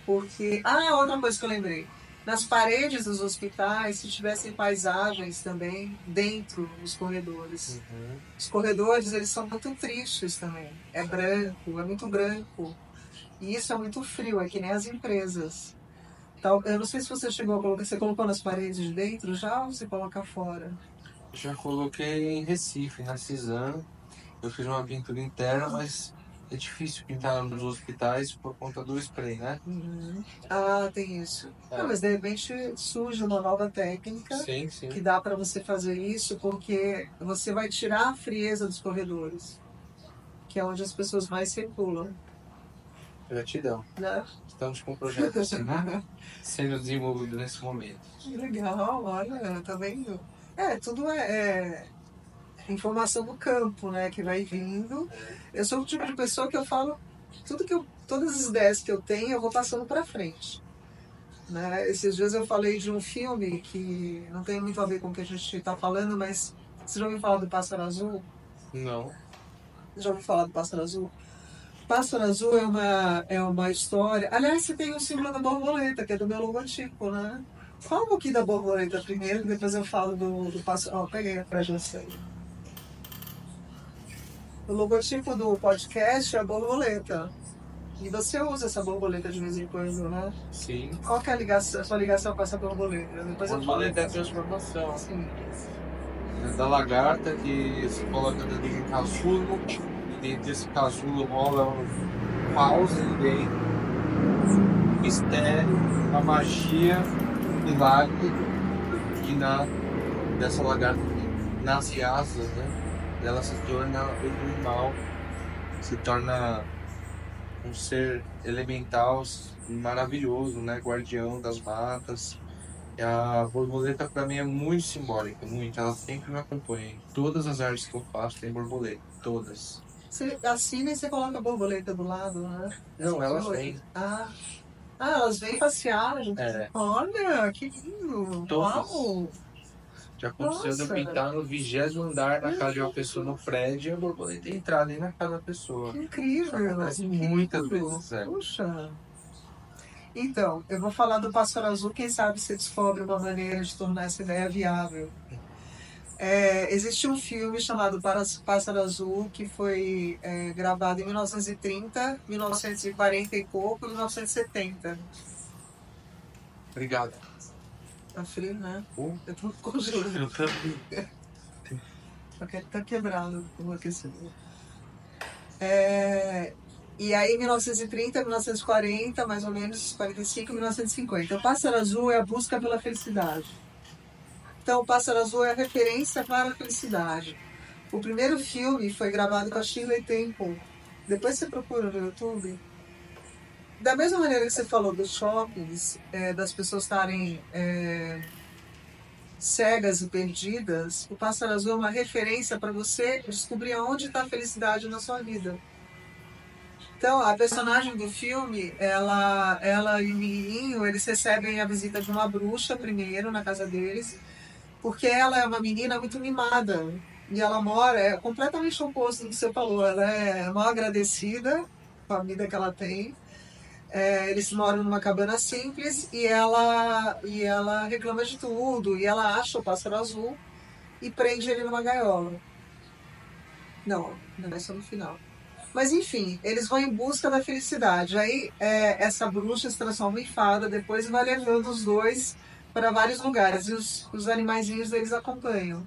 Porque, outra coisa que eu lembrei, nas paredes dos hospitais, se tivessem paisagens também dentro dos corredores. Os corredores, eles são muito tristes também. É branco, é muito branco. E isso é muito frio, é que nem as empresas. Então, eu não sei se você chegou a colocar, você colocou nas paredes de dentro já ou você coloca fora? Já coloquei em Recife, na Cisano. Eu fiz uma pintura interna, mas é difícil pintar nos hospitais por conta do spray, né? Tem isso. Não, mas de repente surge uma nova técnica que dá para você fazer isso, porque você vai tirar a frieza dos corredores, que é onde as pessoas mais circulam. Gratidão. Né? Estamos com um projeto assim, sendo desenvolvido nesse momento. Legal, olha, tá vendo? Tudo é informação do campo, né, que vai vindo. Eu sou o tipo de pessoa que eu falo, todas as ideias que eu tenho, eu vou passando para frente. Né? Esses dias eu falei de um filme que não tem muito a ver com o que a gente está falando, mas você já ouviu falar do Pássaro Azul? Não. Já ouviu falar do Pássaro Azul? Pássaro Azul é uma história... Aliás, você tem o símbolo da borboleta, que é do meu logotipo, né? Fala um pouquinho da borboleta primeiro, depois eu falo do pássaro... Peguei pra você. O logotipo do podcast é a borboleta. E você usa essa borboleta de vez em quando, né? Sim. Qual que é a sua ligação com essa borboleta? Depois a borboleta é a transformação. Sim. É da lagarta que se coloca dentro de um casulo. Dentro desse casulo rola um caos dentro, um mistério, uma magia, um milagre, e dessa lagarta nasce asas, né? Ela se torna animal, se torna um ser elemental maravilhoso, né? Guardião das matas. E a borboleta para mim é muito simbólica, muito. Ela sempre me acompanha. Em todas as artes que eu faço tem borboleta, todas. Você assina e você coloca a borboleta do lado, né? Não, elas vêm. Elas vêm passear. É. Olha, que lindo. Todas. Uau. Já aconteceu de eu pintar no 20º andar na casa de uma pessoa no prédio e a borboleta entrar nem na casa da pessoa. Que incrível! Acontece muitas vezes, Puxa! Então, eu vou falar do Pássaro Azul, quem sabe você descobre uma maneira de tornar essa ideia viável. Existe um filme chamado Pássaro Azul, que foi gravado em 1930, 1940 e pouco, 1970. Obrigado. Tá frio, né? Eu tô congelando. Eu também. Tá quebrado o aquecedor. E aí, 1930, 1940, mais ou menos, 45, 1950. O Pássaro Azul é a busca pela felicidade. Então, o Pássaro Azul é a referência para a felicidade. O primeiro filme foi gravado com a Shirley Temple. Depois você procura no YouTube. Da mesma maneira que você falou dos shoppings, das pessoas estarem cegas e perdidas, o Pássaro Azul é uma referência para você descobrir aonde está a felicidade na sua vida. Então, a personagem do filme, ela e o menininho, eles recebem a visita de uma bruxa primeiro na casa deles, porque ela é uma menina muito mimada. E ela mora, completamente oposto do que você falou, ela é mal agradecida com a vida que ela tem. Eles moram numa cabana simples e ela reclama de tudo. E ela acha o Pássaro Azul e prende ele numa gaiola. Não é só no final. Mas enfim, eles vão em busca da felicidade. Aí essa bruxa se transforma em fada depois e vai levando os dois para vários lugares. E os animaizinhos deles acompanham.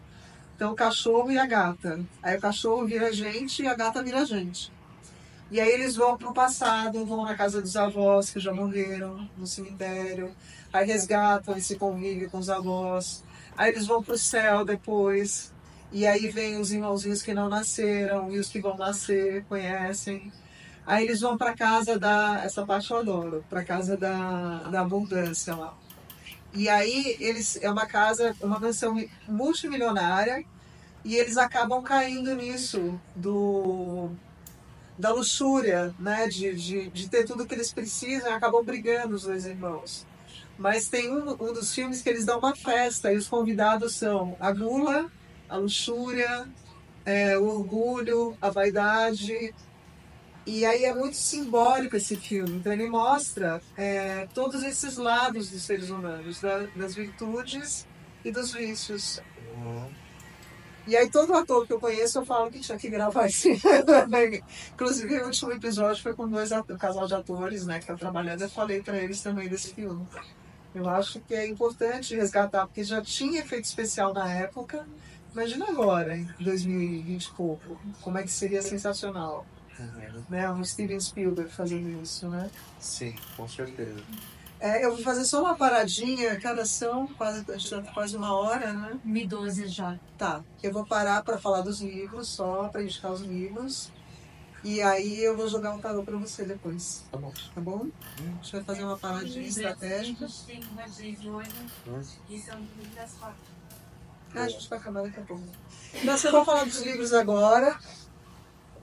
Então o cachorro e a gata. Aí o cachorro vira gente e a gata vira gente. E aí eles vão pro passado, vão na casa dos avós que já morreram, no cemitério. Aí resgatam esse convívio com os avós. Aí eles vão pro céu depois. E aí vem os irmãozinhos que não nasceram e os que vão nascer, conhecem. Aí eles vão para casa essa parte eu adoro, para casa da abundância lá. E aí é uma mansão multimilionária e eles acabam caindo nisso da luxúria, né, de ter tudo que eles precisam, e acabam brigando os dois irmãos. Mas tem um dos filmes que eles dão uma festa e os convidados são a gula, a luxúria, o orgulho, a vaidade. E aí é muito simbólico esse filme. Então ele mostra todos esses lados dos seres humanos, das virtudes e dos vícios. E aí todo ator que eu conheço, eu falo que tinha que gravar esse Inclusive o último episódio foi com um casal de atores, né, que tá trabalhando. Eu falei para eles também desse filme. Eu acho que é importante resgatar, porque já tinha efeito especial na época. Imagina agora, em 2020 e pouco, como é que seria sensacional. Né? Um Steven Spielberg fazendo isso, né? Sim, com certeza. Eu vou fazer só uma paradinha, cada ação, quase uma hora, né? 1h12 já. Tá, eu vou parar para falar dos livros, só para indicar os livros. E aí eu vou jogar um tarô para você depois. Tá bom. Tá bom? A gente vai fazer uma paradinha estratégica. Isso é um livro das 4. A gente vai acabar daqui a pouco. Mas eu vou falar dos livros agora.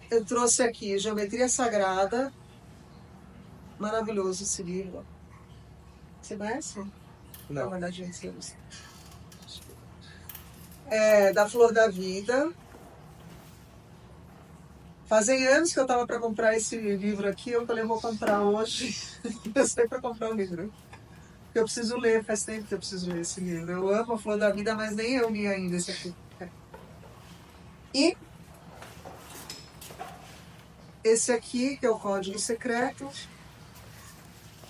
Eu trouxe aqui Geometria Sagrada. Maravilhoso esse livro. Você conhece? Não. Dá uma olhadinha em cima. Da Flor da Vida. Fazem anos que eu estava para comprar esse livro aqui. Eu falei, vou comprar hoje. Eu sei para comprar o livro. Eu preciso ler, faz tempo que eu preciso ler esse livro. Eu amo a Flor da Vida, mas nem eu li ainda esse aqui. E esse aqui, que é o Código Secreto,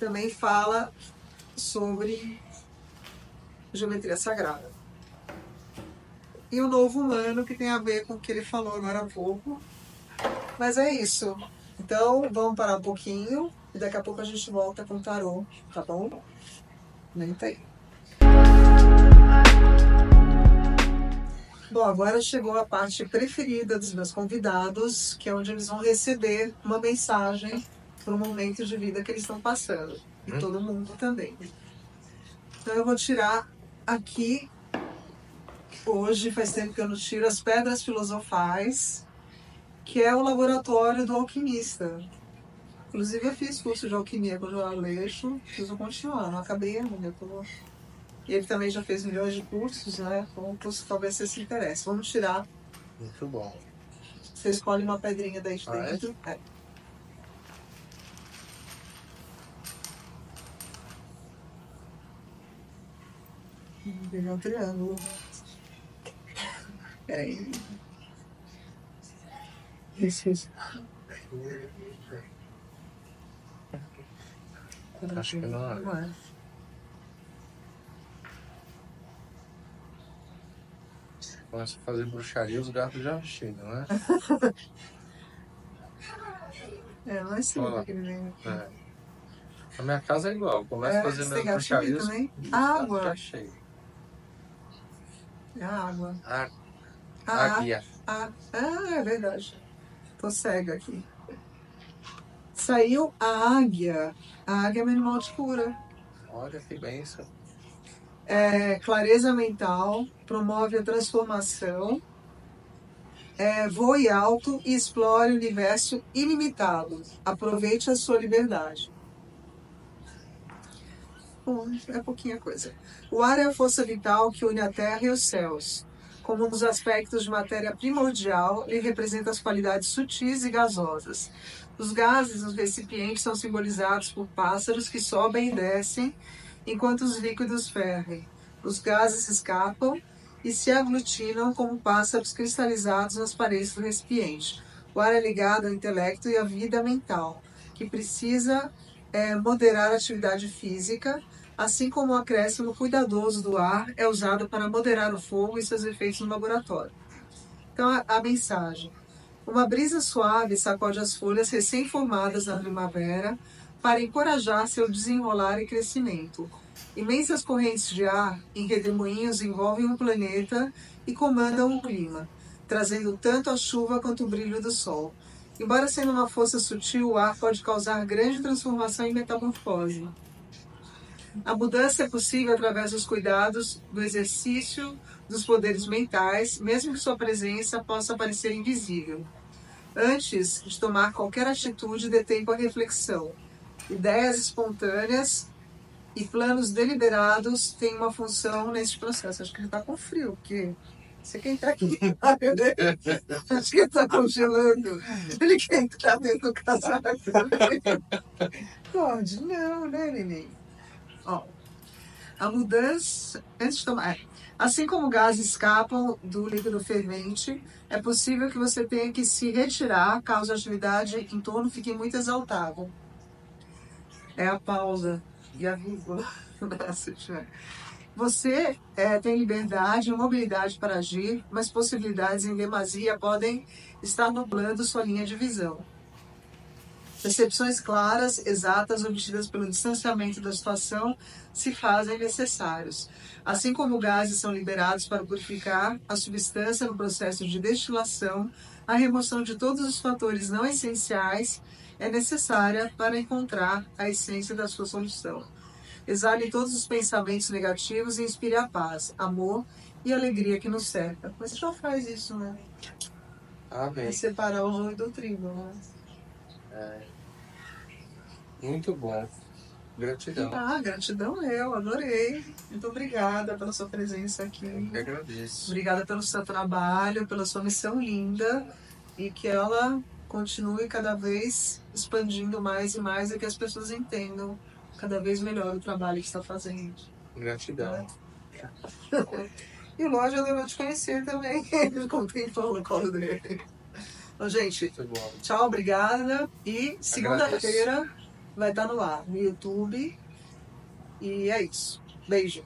também fala sobre geometria sagrada. E o Novo Humano, que tem a ver com o que ele falou agora há pouco. Mas é isso. Então, vamos parar um pouquinho e daqui a pouco a gente volta com o tarô, tá bom? Nem tem. Bom, agora chegou a parte preferida dos meus convidados, que é onde eles vão receber uma mensagem para o momento de vida que eles estão passando. E todo mundo também. Então eu vou tirar aqui, hoje, faz tempo que eu não tiro, as Pedras Filosofais, que é o laboratório do alquimista. Inclusive eu fiz curso de alquimia com o João Aleixo, preciso continuar, não acabei ainda, eu tô E ele também já fez milhões de cursos, né? Então, um curso talvez você se interesse. Vamos tirar. Muito bom. Você escolhe uma pedrinha daí de dentro. É? Vamos pegar um triângulo. Peraí. Isso. Acho que não é. Começa a fazer bruxaria, os gatos já chegam, né? Não é simples que ele vem. A minha casa é igual. Começa a fazer minhas bruxarias, também? Água. Já chega. É a água. Águia. É verdade. Tô cega aqui. Saiu a águia. A águia é um animal de cura. Olha que bênção. Clareza mental, promove a transformação, voe alto e explore o universo ilimitado. Aproveite a sua liberdade. Bom, é pouquinha coisa. O ar é a força vital que une a terra e os céus. Como um dos aspectos de matéria primordial, ele representa as qualidades sutis e gasosas. Os gases nos recipientes são simbolizados por pássaros que sobem e descem, enquanto os líquidos fervem. Os gases escapam e se aglutinam como pássaros cristalizados nas paredes do recipiente. O ar é ligado ao intelecto e à vida mental, que precisa moderar a atividade física, assim como o acréscimo cuidadoso do ar é usado para moderar o fogo e seus efeitos no laboratório. Então, a mensagem. Uma brisa suave sacode as folhas recém-formadas na primavera para encorajar seu desenrolar e crescimento. Imensas correntes de ar em redemoinhos envolvem o planeta e comandam o clima, trazendo tanto a chuva quanto o brilho do sol. Embora sendo uma força sutil, o ar pode causar grande transformação e metamorfose. A mudança é possível através dos cuidados, do exercício dos poderes mentais, mesmo que sua presença possa parecer invisível. Antes de tomar qualquer atitude, dê tempo à reflexão. Ideias espontâneas e planos deliberados têm uma função nesse processo. Acho que ele está com frio, porque você quer entrar aqui. Acho que ele está congelando. Ele quer entrar dentro do casaco. Pode, não, né, neném? Ó, a mudança, antes de tomar, assim como gases escapam do líquido fervente, é possível que você tenha que se retirar caso a atividade em torno fique muito exaltada. É a pausa e a vírgula. Você tem liberdade e mobilidade para agir, mas possibilidades em demasia podem estar nublando sua linha de visão. Percepções claras, exatas, obtidas pelo distanciamento da situação, se fazem necessários. Assim como gases são liberados para purificar a substância no processo de destilação, a remoção de todos os fatores não essenciais é necessária para encontrar a essência da sua solução. Exale todos os pensamentos negativos e inspire a paz, amor e alegria que nos cerca. Mas você já faz isso, né? Amém. É separar o joio do trigo, né? Muito bom. Gratidão. Gratidão eu, adorei. Muito obrigada pela sua presença aqui. Eu que agradeço. Obrigada pelo seu trabalho, pela sua missão linda e que ela continue cada vez expandindo mais e mais e que as pessoas entendam cada vez melhor o trabalho que está fazendo. Gratidão. E lógico, eu devo te conhecer também. Com tempão no colo dele. Então, gente, tchau, obrigada. E segunda-feira vai estar no ar, no YouTube. E é isso. Beijo.